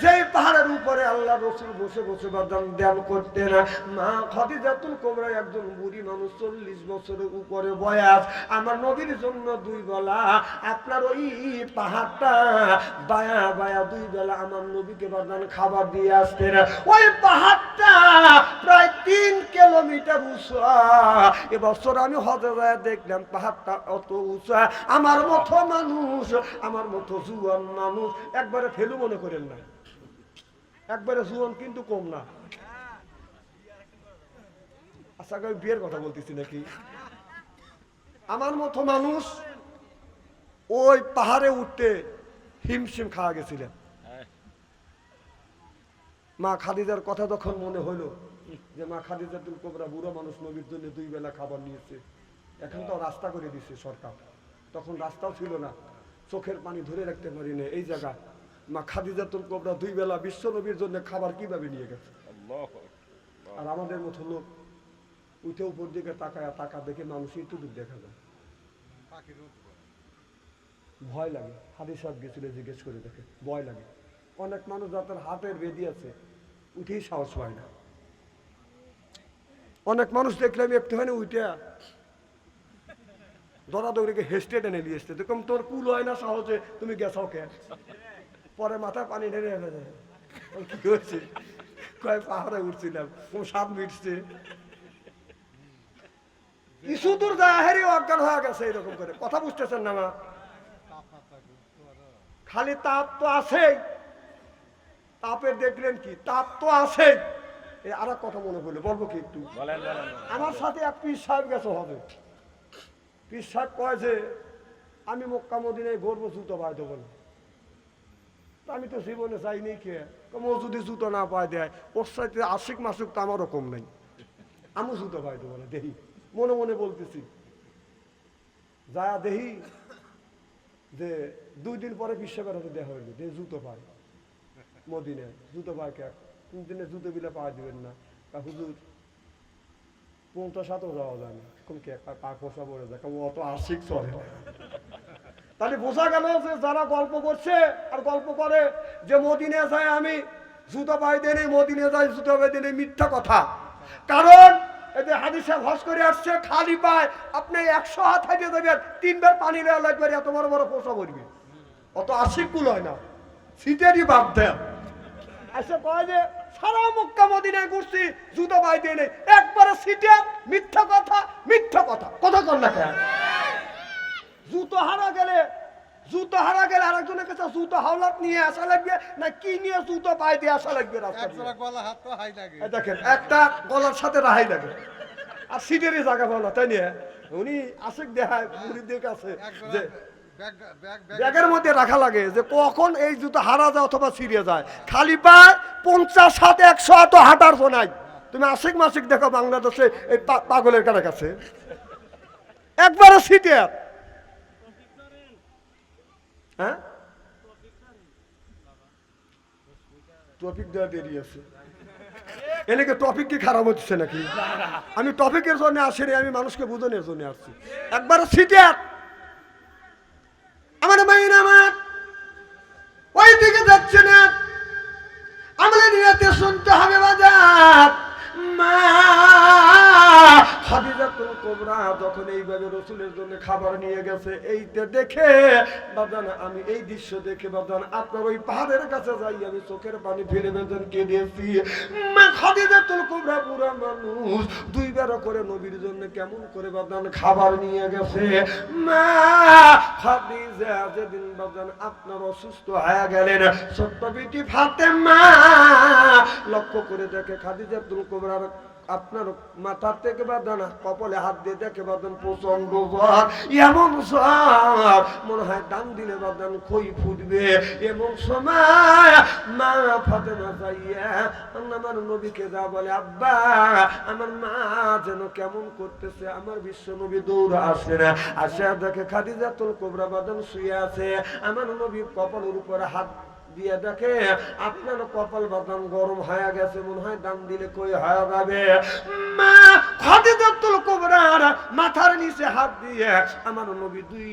যেই পাহাড়ের উপরে আল্লাহ রাসূল বসে বসে বাদান ধ্যান করতেন, মা খাদিজাতুল কুবরা একজন বুড়ি মানুষ, 40 বছরের উপরে বয়স। আমার নবীর জন্য 2 বেলা আপনার ওই পাহাড়টা বায়া বায়া 2 বেলা আমার নবীকে বাদান খাবার দিয়ে আসতেন। ওই পাহাড়টা প্রায় 3 কিলোমিটার উঁচু। এবছর আমি হজে যায় দেখলাম পাহাড়টা অত উঁচু। আমার মতো মানুষ, আমার মতো জুয়ান মানুষ একবারে ফেলু মনে করেন না, একবারে জুয়ান কিন্তু কম না। আচ্ছা আমি বিয়ের কথা বলতেছি নাকি? আমার মতো মানুষ ওই পাহাড়ে উঠতে হিমশিম খাওয়া গেছিলেন। মা খাদিজার কথা তখন মনে হলো যে মা খাদিজাতুল কুবরা বুড়ো মানুষ, নবীর জন্য 2 বেলা খাবার নিয়েছে। এখন তো রাস্তা করে দিয়েছে সরকার, তখন রাস্তাও ছিল না, চোখের পানি ধরে রাখতে পারি না। এই জায়গা মা খাদিজাতুল কুবরা 2 বেলা বিশ্ব নবীর জন্য খাবার কিভাবে নিয়ে গেছে। আর আমাদের মতো লোক উঠে উপর দিকে তাকায়, টাকা দেখে মানুষ একটু দূর দেখা যায়, ভয় লাগে। হাদিস সাহেব গেছিল, জিজ্ঞেস করে দেখে ভয় লাগে। অনেক মানুষ যাদের হাতের বেদি আছে উঠেই সাহস পায় না। অনেক মানুষ দেখলাম একটুখানি উঠে দৌড়াদৌড়িকে হেসতে টেনে নিয়ে এসছে, দেখুন তোর কুল হয় না সাহসে, তুমি গেছাও কে? পরে মাথায় পানি ঢেলে এনে দেয়, কি হয়েছে? কয় পাহাড়ে উঠছিলাম, 7 মিটছে, কিছু দূর যায় হেরি অজ্ঞান হয়ে গেছে। এরকম করে কথা বুঝতেছেন না? মা খালি তাপ তো আছেই, তাপের দেখলেন কি, তাপ তো আছেই। আর এক কথা মনে পড়লো, বলবো কি একটু? আমার সাথে এক পীর সাহেব গেছে হবে। পীর সাহেব কয় যে আমি মক্কা মদিনায় ঘুরবো, জুতো পাই দেবো না। আমি তো জীবনে যাইনি, খেয়ে ও যদি জুতো না পায় দেয়, ওর সাথে আশিক মাসুক তো আমারও কম নাই, আমি জুতো পাই দেবো না। দেখি মনে মনে বলতেছি, যা দেখি যে 2 দিন পরে বিশ্বকাপ হাতে দেখা হইলো যে জুতো পায় মদিনায়, জুতো পায় কে 3 দিনে জুতো বিলে পাওয়া দিবেন না। হুজুর 50-7 যাওয়া যায় না, কোন কে পা পোষা পড়ে যায়, অত আশিক চলে। তাহলে বোঝা গেল যে যারা গল্প করছে আর গল্প করে যে মদিনে যায় আমি জুতো পাই দেনি, মদিনে যায় জুতো পাই দেনি, মিথ্যা কথা। কারণ এতে হাদিসে হজ করে আসছে খালি পায় আপনি 100 হাত হাঁটিয়ে যাবেন, 3 বার পানি নেওয়া লাগবে, এত বড় বড় পোষা পড়বে, অত আশিক কুল হয় না, শীতেরই বাদ দেয়। এসে কয় যে সারা মক্কা মদিনায় ঘুরছি জুতো পাই দিয়ে নেই, একবারে সিটে। মিথ্যা কথা, মিথ্যা কথা, কথা কর না কেন? জুতো হারা গেলে আরেকজনের কাছে জুতো হাওলাত নিয়ে আসা লাগবে না, কি নিয়ে জুতো পাই দিয়ে আসা লাগবে? দেখেন একটা গলার সাথে রাহাই লাগে, আর সিটেরই জায়গা পাওয়া, তাই নিয়ে উনি আশেক দেখায় মুরিদদের কাছে যে ব্যাগের মধ্যে রাখা লাগে যে কখন এই জুতো হারা যায় অথবা ছিঁড়ে যায়। খালি পায় 50-100 এত হাঁটার নাই। তুমি আশিক মাসিক দেখো বাংলাদেশে এই পাগলের কাছে একবারে সিটে। হ্যাঁ, টপিক দেওয়া দেরি আছে, এলাকে টপিক কি খারাপ হচ্ছে নাকি? আমি টপিকের জন্য আসিনি, আমি মানুষকে বোঝানোর জন্য আসছি। একবারে সিটে আমার মাইন আমার ওই দিকে যাচ্ছে না, আমাদের নিয়তে শুনতে হবে বাজার। মা খাদিজাতুল কুবরা যখন এইভাবে রাসূলের জন্য খাবার নিয়ে গেছে, এইটা দেখে বাজান আমি এই দৃশ্য দেখে বাজান আপনার ওই পাহাড়ের কাছে যাই, আমি চোখের পানি ফেলে বেদন কেঁদেছি। মা খাদিজাতুল কুবরা পুরা মানুষ 2 বার করে নবীর জন্য কেমন করে বাজান খাবার নিয়ে গেছে। মা খাদিজা যেদিন বাজান আপনার অসুস্থ হয়ে গেলেন, ছোট্ট বিটি ফাতেমা লক্ষ্য করে দেখে খাদিজাতুল কুবরার আপনার মাথার থেকে বাঁধানা কপালে হাত দিয়ে দেখে বাঁধান প্রচন্ড জ্বর, এমন জ্বর মনে হয় ডান দিলে বাঁধান খই ফুটবে। এমন সময় মা ফাতেমা যাইয়া আমার নবীকে যা বলে, আব্বা আমার মা যেন কেমন করতেছে। আমার বিশ্ব নবী দৌড়ে আসে না, আসে দেখে খাদিজাতুল কুবরা বাঁধান শুয়ে আছে। আমার নবী কপালের উপরে হাত দিয়ে দেখে আপনার কপাল বাদাম গরম হয়ে গেছে, মনে হয় ডান দিলে কই হয়ে যাবে। মা খাদিজাতুল খাদিজাতুল কুবরার মাথার নিচে হাত দিয়ে আমার নবী দুই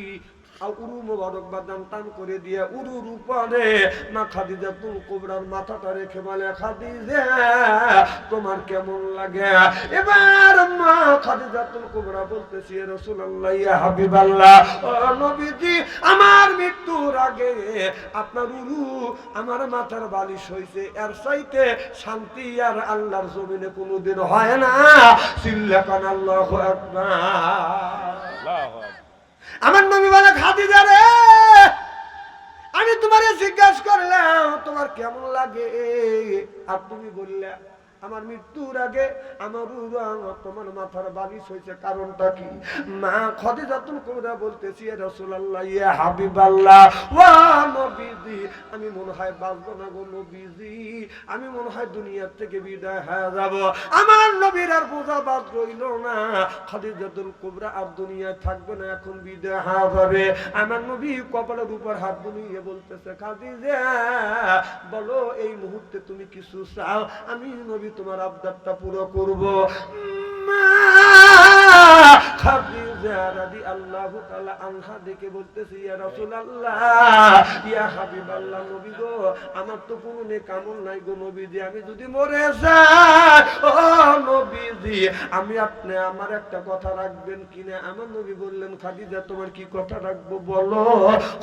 উরু মোবারক বাদাম টান করে দিয়ে উরুর উপরে মা খাদিজাতুল কুবরার মাথাটা রেখে বলে, খাদিজা তোমার কেমন লাগে? এবার মা খাদিজাতুল কুবরা বলতেছি, ইয়া রাসূলুল্লাহ, ইয়া হাবিবাল্লাহ, ও নবীজি, আমার মৃত্যুর আগে আপনার উরু আমার মাথার বালিশ হইছে, এর চাইতে শান্তি আর আল্লাহর জমিনে কোনোদিন হয় না। সিল্লাকান আল্লাহু আকবার। আল্লাহু আকবার। আমার নবী বলে, খাদিজা রে, আমি তোমারে জিজ্ঞাসা করলাম তোমার কেমন লাগে, আর তুমি বললে আমার মৃত্যুর আগে আমার তোমার মাথার বালিশ হয়েছে, কারণটা কি? মা খাদিজাতুল কুবরা বলতেছি, ইয়া রাসূলুল্লাহ, ইয়া হাবিবাল্লাহ, ওয়া নবীজি, আমি মনে হয় বাঁচব না গো নবীজি, আমি মনে হয় দুনিয়ার থেকে বিদায় হয়ে যাব। আমার নবীর আর বোঝা বাদ রইল না, খাদিজাতুল কুবরা আর দুনিয়ায় থাকবে না, এখন বিদায় হয়ে যাবে। আমার নবী কপালের উপর হাত বুলিয়ে বলতেছে, খাদিজা বলো এই মুহূর্তে তুমি কিছু চাও, আমি নবী তোমার আবদারটা পুরো করব। খাদিজা রাদিয়াল্লাহু তাআলা আনহা দেখে বলতেছে, ইয়া রাসূলুল্লাহ, ইয়া হাবিবাল্লাহ, নবী গো, আমার তো কোনো নেক আমল নাই গো নবীজি, আমি যদি মরে যাই, ও নবীজি, আমি আপনি আমার একটা কথা রাখবেন কিনা? আমার নবী বললেন, খাদিজা তোমার কি কথা রাখবো বলো।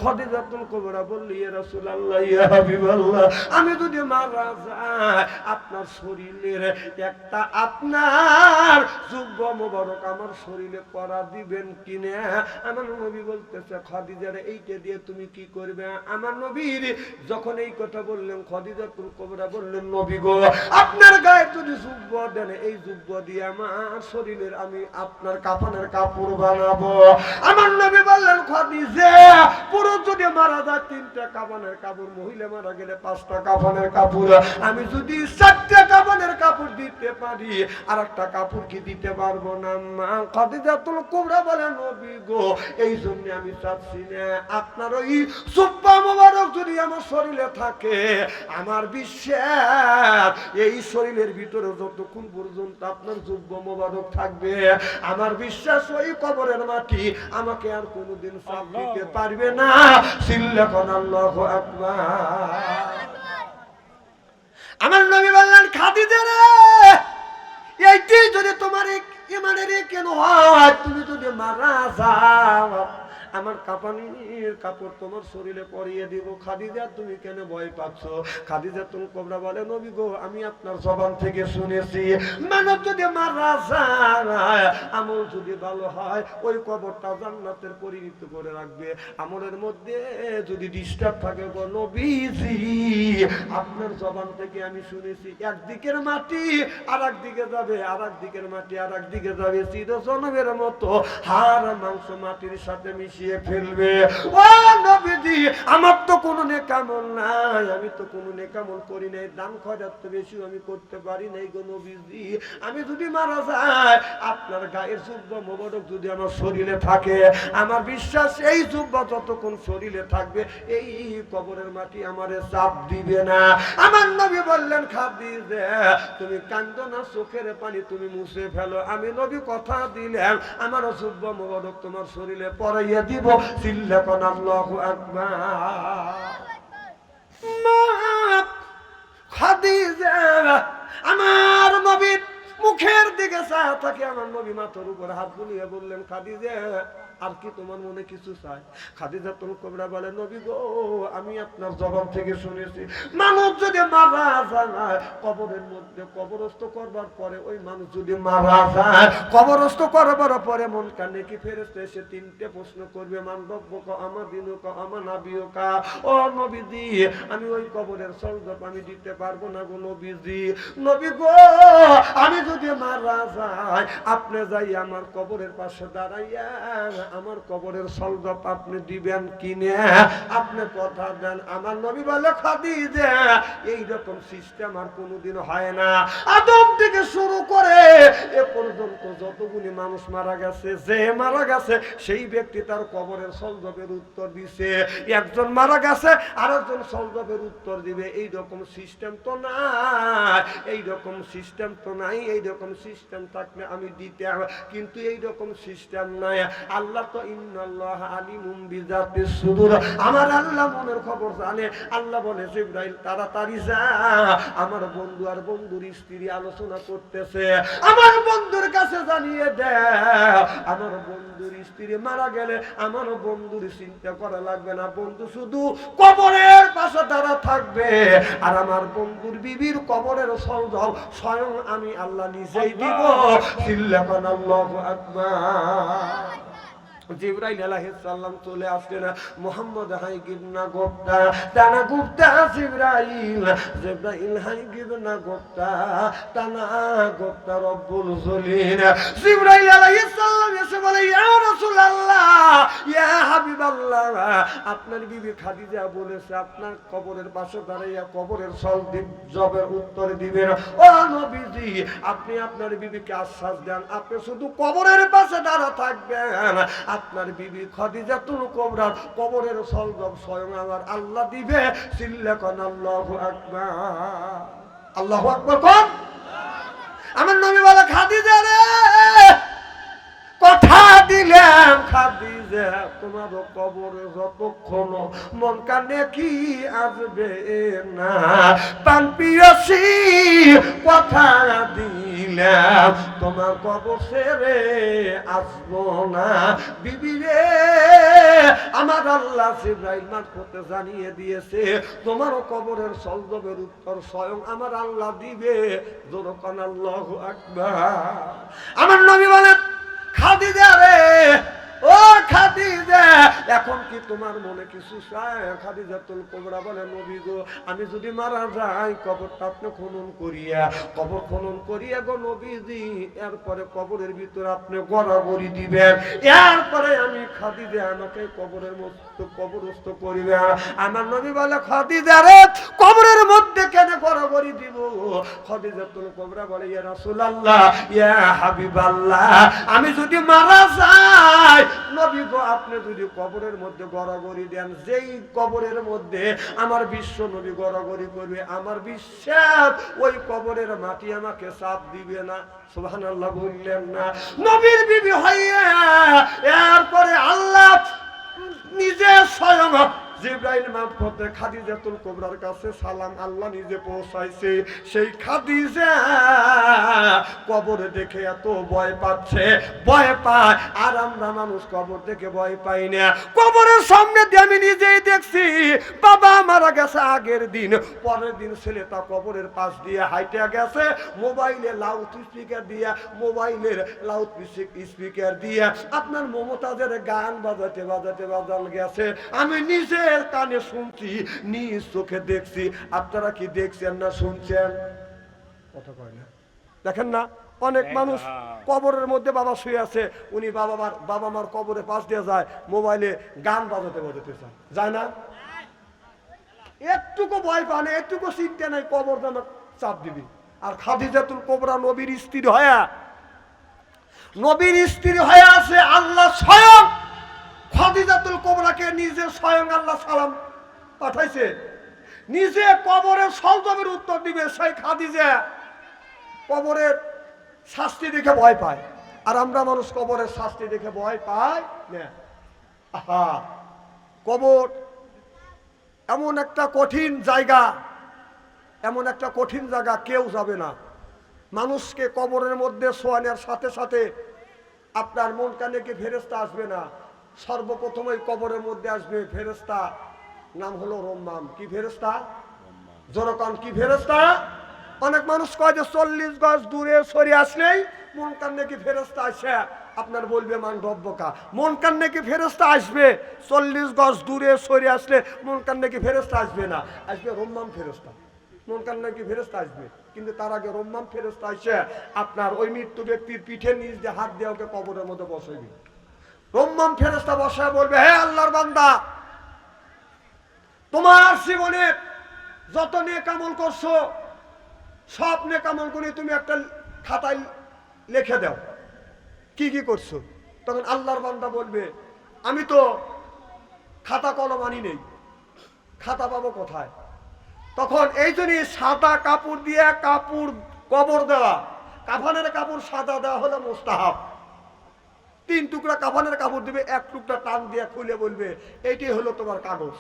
খাদিজাতুল কুবরা বললেন, ইয়া রাসূলুল্লাহ, ইয়া হাবিবাল্লাহ, আমি যদি মারা যাই, আপনার শরীরের একটা আপনার যুব্ব মোবারক আমার শরীরে পরা দিবেন কিনা? আমার নবী বলতেছে, খাদিজারে এইটা দিয়ে তুমি কি করবে? আমার নবীর যখন এই কথা বললেন, খাদিজাতুল কুবরা বললেন, নবী গো, আপনার গায়ে যদি যুব্ব দেন, এই যুব্ব দিয়ে আমার শরীরের আমি আপনার কাফনের কাপড় বানাবো। আমার নবী বললেন, খাদিজা পুরুষ যদি মারা যায় 3টা কাফনের কাপড়, মহিলা মারা গেলে 5টা কাফনের কাপড়, আমি যদি 4টা কাফনের কাপড় দিতে পারি, আর একটা কাপড় কি দিতে পারবো না? মা খাদিজাতুল কুবরা বলে, নবী গো, এই জন্য আমি চাচ্ছি না আপনার ওই জুব্বা মোবারক যদি আমার শরীরে থাকে, আমার বিশ্বাস এই শরীরের ভিতরে যতক্ষণ পর্যন্ত আপনার জুব্বা মোবারক থাকবে, আমার বিশ্বাস ওই কবরের মাটি আমাকে আর কোনোদিন চাপ দিতে পারবে না। সিল্লাকান আল্লাহু আকবার। আমার নবী বললেন, খাদিজা রে, এইটি যদি তোমার ইমানের কেন হয়, তুমি যদি মারা যাও, আমার কাফনের কাপড় তোমার শরীরে পরিয়ে দিব। খাদিজা তুমি কেন ভয় পাচ্ছ? খাদিজাতুল কুবরা বলে, নবী গো, আমি আপনার জবান থেকে শুনেছি, মানব যদি মারা যায়, আমল যদি ভালো হয়, ওই কবরটা জান্নাতের পরিণত করে রাখবে। আমলের মধ্যে যদি ডিস্টার্ব থাকে, গো নবীজি, আপনার জবান থেকে আমি শুনেছি, একদিকের মাটি আর একদিকে যাবে, আর একদিকের মাটি আর একদিকে যাবে, চিরজনমের মতো হাড় মাংস মাটির সাথে মিশিয়ে ফেলবে। ও নবীজি, আমার তো কোনো নেকামল নাই, আমি তো কোনো নেকামল করি নাই, দান খয়রাত তো বেশি আমি করতে পারি নাই গো নবীজি, আমি যদি মারা যাই, আপনার গায়ের জুব্বা মোবারক যদি আমার শরীরে থাকে, আমার বিশ্বাস এই জুব্বা যতক্ষণ শরীরে থাকবে, এই কবরের মাটি আমারে চাপ দিবে না। আমার নবী বললেন, খাদিজা তুমি কান্দো না, চোখের পানি তুমি মুছে ফেলো, আমি নবী কথা দিলাম, আমার জুব্বা মোবারক তোমার শরীরে পরাইয়া দিব। সিল্লাকান আল্লাহু আকবার। খাদিজা আমার নবীর মুখের দিকে চায় থাকে, আমার নবী মাথার উপর হাত বুলিয়ে বললেন, খাদিজা আর কি তোমার মনে কিছু চাই? খাদিজাতুল কুবরা বলে, নবী গো, আমি আপনার জবান থেকে শুনেছি, মানুষ যদি মারা যায়, কবরের মধ্যে কবরস্থ করবার পরে, ওই মানুষ যদি মারা যায়, কবরস্থ করবার পরে মন কানে কি ফেরেশতা এসে 3টে প্রশ্ন করবে, মান রব্বুকা, আমা দীনুকা, আমা নাবিয়ুকা। ও নবীজি, আমি ওই কবরের সওয়াব আমি দিতে পারবো না গো নবীজি। নবী গো, আমি যদি মারা যাই, আপনি যাই আমার কবরের পাশে দাঁড়াইয়া আমার কবরের সওয়াব আপনি দিবেন কিনা? আপনি কথা দেন। আমার নবী বলে, খাদিজা এই রকম সিস্টেম আর কোনোদিন হয় না। আদম থেকে শুরু করে এ পর্যন্ত যতগুলি মানুষ মারা গেছে, যে মারা গেছে সেই ব্যক্তি তার কবরের সওয়াবের উত্তর দিছে। একজন মারা গেছে, আরেকজন সওয়াবের উত্তর দিবে, এই রকম সিস্টেম তো নাই, এই রকম সিস্টেম তো নাই, এই রকম সিস্টেম সিস্টেম থাকলে আমি দিতাম, কিন্তু এইরকম সিস্টেম নাই। আল্লাহ তো ইন্নাল্লাহ আলিমুম বিযাতিস সুদূর, আমার আল্লাহ মনের খবর জানে। আল্লাহ বলে জিবরাইল তাড়াতাড়ি যা, আমার বন্ধু আর বন্ধুর স্ত্রী আলোচনা করতেছে, আমার বন্ধুর কাছে জানিয়ে দে আমার বন্ধুর স্ত্রী মারা গেলে আমার বন্ধুর চিন্তা করা লাগবে না, বন্ধু শুধু কবরের পাশে দাঁড়া থাকবে, আর আমার বন্ধুর বিবির কবরের সওয়াব স্বয়ং আমি আল্লাহ নিজেই দিব। চিল্লাকান আল্লাহু আকবার। জিবরাইল আলাইহিস সালাম চলে আসলেন, মুহাম্মদ হাই গিবনা গোপ্তা তানা গুপ্তা জিবরাইল, জিবরাইল হাই গিবনা গোপ্তা তানা গোপ্তা রব্বুল জলিল। জিবরাইল আলাইহিস সালাম এসে বলে, ইয়া রাসূলুল্লাহ, ইয়া হাবিবাল্লাহ, আপনার বিবি খাদিজা বলেছে আপনার কবরের পাশে দাঁড়াইয়া কবরের জবের উত্তর দিবেন। ও নবীজি, আপনি আপনার বিবিকে আশ্বাস দেন, আপনি শুধু কবরের পাশে দাঁড়া থাকবেন, আপনার বিবি খাদিজাতুল কুবরার কবরের সওয়াব স্বয়ং আমার আল্লাহ দিবে। চিল্লাকান আল্লাহু আকবার। আল্লাহু আকবার কোন? আমার নবী বলে, খাদিজা রে, কথা দিলাম খাদিজা, তোমার কবরে যতক্ষণ মন কানে কি আসবে না, পান পিয়াসি কথা দিলাম তোমার কবর ছেড়ে আসবো না। বিবি রে, আমার আল্লাহ জিবরাইল মারফতে জানিয়ে দিয়েছে তোমার কবরের সওয়াবের উত্তর স্বয়ং আমার আল্লাহ দিবে। যখন আল্লাহু আকবার। আমার নবী বলেন, খাদিজা রে, ও খাদিজা, এখন কি তোমার মনে কিছু চায়? খাদিজাতুল কুবরা বলে, নবী গো, আমি যদি মারা যাই কবরটা আপনি খনন করিয়া, কবর খনন করিয়া গো নবীজি, এরপরে কবরের ভিতরে আপনি গড়াগড়ি দিবেন, এরপরে আমি খাদিজা আমাকে কবরের মধ্যে কবরস্থ করিবেন। আমার নবী বলে, খাদিজা রে, কবরের মধ্যে কেন গড়াগড়ি দিব? খাদিজাতুল কুবরা বলে, ইয়া রাসূলুল্লাহ, ইয়া হাবিবাল্লাহ, আমি যদি মারা যাই নবী গো, আপনি যদি কবরের মধ্যে গড়াগড়ি দেন, যেই কবরের মধ্যে আমার বিশ্ব নবী গড়াগড়ি করবে, আমার বিশ্বাস ওই কবরের মাটি আমাকে চাপ দিবে না। সুবহানাল্লাহ বললেন না? নবীর বিবি হইয়া এরপরে আল্লাহ নিজে স্বয়ং জিবরাইল মারফতে খাদিজাতুল কুবরার কাছে সালাম আল্লাহ নিজে পৌঁছাইছে। সেই খাদিজা কবরে দেখে এত ভয় পাচ্ছে, ভয় পায়, আর আমরা মানুষ কবর দেখে ভয় পাই না। কবরের সামনে দিয়ে আমি নিজেই দেখছি, বাবা মারা গেছে আগের দিন, পরের দিন ছেলেটা কবরের পাশ দিয়ে হাইটে গেছে, মোবাইলে লাউড স্পিকার দিয়া, মোবাইলের লাউড স্পিকার দিয়া আপনার মমতাজের গান বাজাতে বাজাতে বাজান গেছে, আমি নিজে কানে শুনছি, নিজ চোখে দেখছি। আপনারা কি দেখছেন না শুনছেন? কথা কয় না, দেখেন না? অনেক মানুষ কবরের মধ্যে বাবা শুয়ে আছে, উনি বাবা মার কবরে পাশ দিয়ে যায়, মোবাইলে গান বাজাতে বাজাতে চায়, যায় না? একটুকু ভয় পায় না, একটুকু চিন্তা নাই, কবর যেন চাপ দিবি। আর খাদিজাতুল কুবরা নবীর স্ত্রী হয়ে আছে, আল্লাহ স্বয়ং খাদিজাতুল কুবরাকে নিজে স্বয়ং আল্লাহ সালাম পাঠাইছে, নিজে কবরের সওয়াবের উত্তর দিবে। সেই খাদিজা কবরের শাস্তি দেখে ভয় পায়, আর আমরা মানুষ কবরের শাস্তি দেখে ভয় পাই না। আহা, কবর এমন একটা কঠিন জায়গা, কেউ যাবে না। মানুষকে কবরের মধ্যে শোয়ানোর সাথে সাথে আপনার মন কানে কি ফেরেশতা আসবে না? সর্বপ্রথম ওই কবরের মধ্যে আসবে ফেরেশতা, নাম হলো রম্মাম। কি ফেরেশতা? জোরকান কি ফেরেশতা? অনেক মানুষ কয় যে 40 গজ দূরে সরে আসলেই মন কানে কি ফেরেশতা আসে, আপনার বলবে মান রব্বকা, মন কানে কি ফেরেশতা আসবে? 40 গজ দূরে সরে আসলে মন কানে কি ফেরেশতা আসবে না? আসবে রম্মাম ফেরেশতা। মন কানে কি ফেরেশতা আসবে, কিন্তু তার আগে রম্মাম ফেরেশতা আসে আপনার ওই মৃত্যু ব্যক্তির পিঠে নিচ দিয়ে হাত দিয়ে ওকে কবরের মধ্যে বসাইবে। রম্মাম ফেরেশতা বসায় বলবে, হে আল্লাহর বান্দা, তোমার জীবনে যত নেক আমল করছো সব নেক আমল করে তুমি একটা খাতায় লিখে দাও, কি কি করছো। তখন আল্লাহর বান্দা বলবে, আমি তো খাতা কলম আনি নেই, খাতা পাবো কোথায়? তখন এই জন্যই সাদা কাপড় দিয়ে কাপড় কবর দেওয়া, কাফনের কাপড় সাদা দেওয়া হলো মুস্তাহাব। 3 টুকরা কাফনের কাপড় দিবে, 1 টুকরা টান দিয়ে খুলে বলবে এইটাই হলো তোমার কাগজ।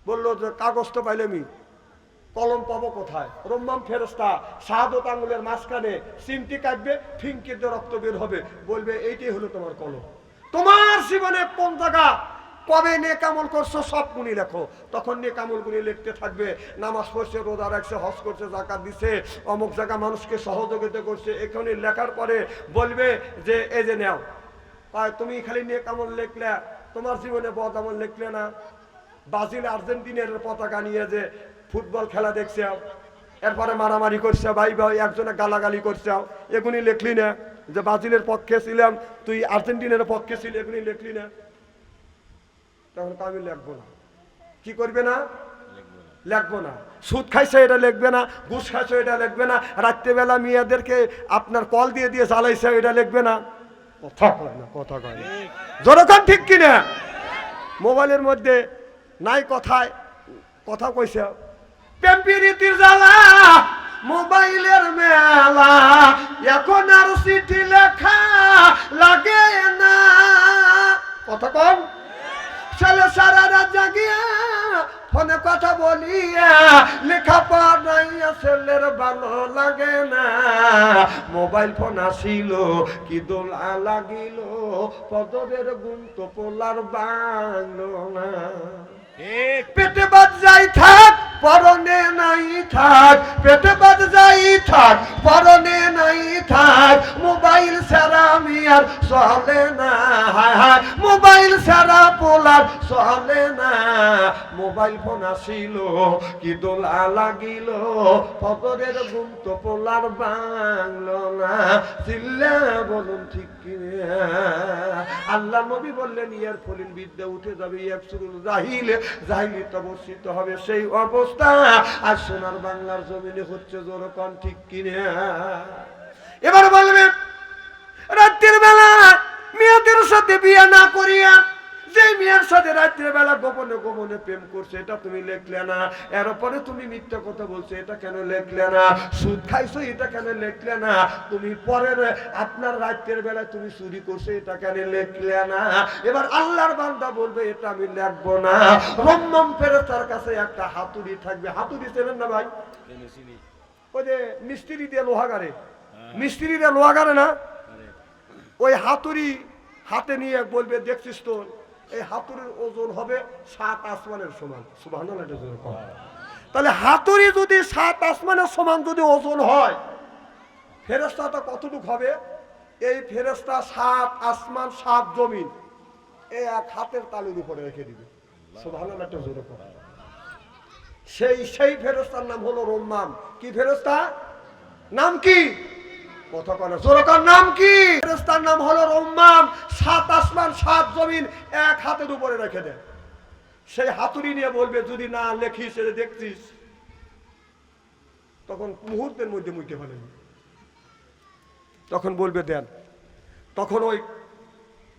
বললো যে কাগজ তো পাইলামই, কলম পাবো কোথায়? রম্মাম ফেরেশতা শাহাদত আঙ্গুলের মাঝখানে সিমটি কাটবে, ফিঙ্কিতে রক্ত বের হবে, বলবে এইটাই হলো তোমার কলম। তোমার জীবনে কোন জায়গা কবে নেক আমল করছো সব গুণি লেখো। তখন নেক আমল গুণি লিখতে থাকবে। নামাজ পড়ছে, রোজা রাখছে, হজ করছে, যাকাত দিছে, অমুক জায়গা মানুষকে সহযোগিতা করছে, এখানে লেখার পরে বলবে যে এই যে নাও। তুমি খালি নেক আমল লিখলে, তোমার জীবনে বদ আমল লিখলে না। ব্রাজিল আর্জেন্টিনার পতাকা নিয়ে যে ফুটবল খেলা দেখছে, এরপরে মারামারি করছে, ভাই ভাই একজনে গালাগালি করছে, এগুলি লিখলি না। যে ব্রাজিলের পক্ষে ছিলাম, তুই আর্জেন্টিনার পক্ষে ছিলি, এগুলি লিখলি না। তখন তো আমি লিখবো না। কি করবে না? লিখবো না। সুদ খাইছে এটা লিখবে না, ঘুষ খাইছে এটা লিখবে না, রাত্রেবেলা মেয়েদেরকে আপনার কল দিয়ে দিয়ে জ্বালাইছে এটা লিখবে না। কথা কয় না, কথা কয় না। যখন ঠিক কিনা মোবাইলের মধ্যে নাই কথায় কথা কইছে, প্রেম প্রীতির জ্বালা মোবাইলের মেলা, এখন আর চিঠি লেখা লাগে না। কথা কম ছেলে সারা রাত জাগিয়া ফোনে কথা বলিয়া, লেখা পড়াইয়া ছেলের ভালো লাগে না। মোবাইল ফোন আসিল কি দোলা লাগিল, পদরের গুণ তো পোলার বাংলো না। পেটে বাদ যাই থাক পরনে নাই থাক, পেটে বাদ যাই থাক পরনে নাই থাক, মোবাইল ছাড়া আমি আর চলে না। হায় হায় মোবাইল ছাড়া পোলার চলে না। মোবাইল ফোন আসিল কি দোলা লাগিল, ফজরের ঘুম তো পোলার বাংলো না। চিল্লা বলুন ঠিক কিনা? আল্লাহ নবী বললেন ইয়ার ফলিন বিদ্যা উঠে যাবে, ইয়াকসুরুল জাহিল, জাহিলিয়ত বর্ষিত হবে। সেই অবস্থা আর সোনার বাংলার জমিনে হচ্ছে। জোরকন ঠিক কিনা? এবার বলবে রাত্রির বেলা মেয়েদের সাথে বিয়ে না করিয়া যে মেয়ের সাথে রাত্রির বেলা গোপনে গোপনে প্রেম করছে, এটা তুমি লিখলে না। এরপরে তুমি মিথ্যা কথা বলছো, এটা কেন লিখলে না? সুদ খাইছো, এটা কেন লিখলে না? তুমি পরের আপনার রাত্রির বেলা তুমি চুরি করছো, এটা কেন লিখলে না? এবার আল্লাহর বান্দা বলবে এটা আমি লিখবো না। রম্মম ফেরেশতার কাছে একটা হাতুড়ি থাকবে। হাতুড়ি চেনেন না ভাই? ওই যে মিস্ত্রি দিয়ে লোহা গাড়ে, মিস্ত্রি দিয়ে লোহা গাড়ে না, ওই হাতুড়ি হাতে নিয়ে বলবে দেখছিস তো এই হাতুড়ির ওজন হবে 7 আসমানের সমান। সুবহানাল্লাহ। তাহলে হাতুড়ি যদি 7 আসমানের সমান যদি ওজন হয়, ফেরেশতাটা কতটুকু হবে? এই ফেরেশতা 7 আসমান 7 জমিন এই এক হাতের তালুর উপরে রেখে দিবে। সুবহানাল্লাহ। সেই ফেরেশতার নাম হলো রম্মাম। কি ফেরেশতা? নাম কি? কথা বলে জোরকার নাম কি? ফেরেশতার নাম হলো রম্মাম। 7 আসমান 7 জমিন এক হাতের উপরে রেখে দেন। সেই হাতুড়ি নিয়ে বলবে যদি না লেখিস এটা দেখছিস, তখন মুহূর্তের মধ্যে মুইতে ফেলেন। তখন বলবে দেন। তখন ওই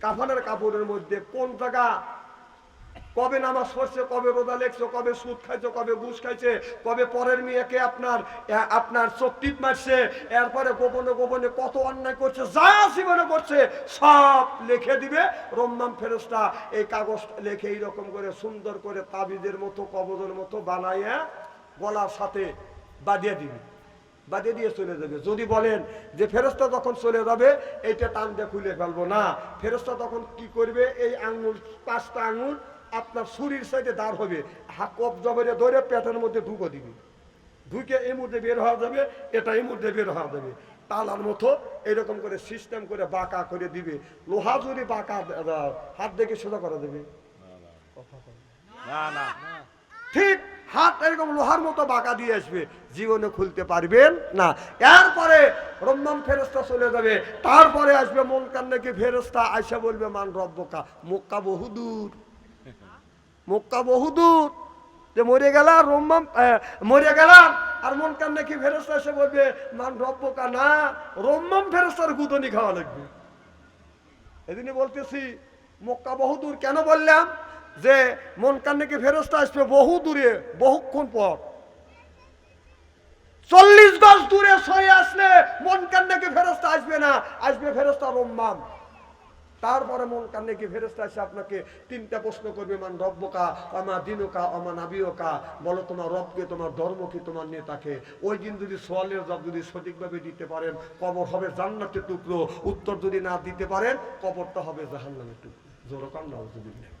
কাফনের কাপড়ের মধ্যে কোন জায়গা কবে নামাজ পড়ছে, কবে রোজা লেখছো, কবে সুদ খাইছো, কবে ঘুষ খাইছে, কবে পরের মেয়েকে আপনার চোখ টিপ মারছে, এরপরে গোপনে গোপনে কত অন্যায় করছে, যা জীবনে করছে সব লিখে দিবে রম্মাম ফেরেশতা। এই কাগজ লিখে এইরকম করে সুন্দর করে তাবিজের মতো কবজের মতো বানাইয়া গলার সাথে বাঁধিয়ে দিবে। বাঁধিয়ে দিয়ে চলে যাবে। যদি বলেন যে ফেরেশতা যখন চলে যাবে এইটা টান দিয়ে খুলে ফেলবো না, ফেরেশতা তখন কি করবে? এই আঙুল 5টা আঙুল আপনার শরীর সাইডে দাঁড় হবে, হাকব জবরে ধরে পেটের মধ্যে ঢুকে দিবি, ঢুকে এই মুহূর্তে বের হওয়া যাবে, এটা এই মুহূর্তে বের হওয়া যাবে। তালার মতো এরকম করে সিস্টেম করে বাঁকা করে দিবে। লোহা যদি বাঁকা হাত দেখে সোজা করা দেবে না। ঠিক হাত এরকম লোহার মতো বাঁকা দিয়ে আসবে, জীবনে খুলতে পারবেন না। এরপরে রম্মাম ফেরেশতা চলে যাবে। তারপরে আসবে মুনকার নাকি ফেরেশতা, আয়সা বলবে মান রব্বকা। মক্কা বহুদূর, মক্কা বহুদূর, যে মরে গেলাম রম্মাম মরে গেলাম। আর মুনকার নাকি ফেরেশতা এসে বলবে মান রব্বকা। না, রম্মাম ফেরেশতার গুদনি খাওয়া লাগবে। এদিনই বলতেছি মক্কা বহুদূর কেন বললাম? যে মুনকার নাকি ফেরেশতা আসবে বহু দূরে, বহুক্ষণ পর। 40 গজ দূরে সরে আসলে মুনকার নাকির ফেরেশতা আসবে না, আসবে ফেরেশতা রম্মাম। তারপরে মুনকার নাকির ফেরেশতা এসে আপনাকে 3টা প্রশ্ন করবে, মান রব্বুকা আমা দিনুকা আমা নাবিয়ুকা, বলো তোমার রবকে, তোমার ধর্ম কি, তোমার নেতাকে। ওই দিন যদি সওয়ালের জবাব যদি সঠিকভাবে দিতে পারেন, কবর হবে জান্নাতের টুকরো। উত্তর যদি না দিতে পারেন, কবরটা হবে জাহান্নামের টুকরো। জোরে কান নাউজুবিল্লাহ।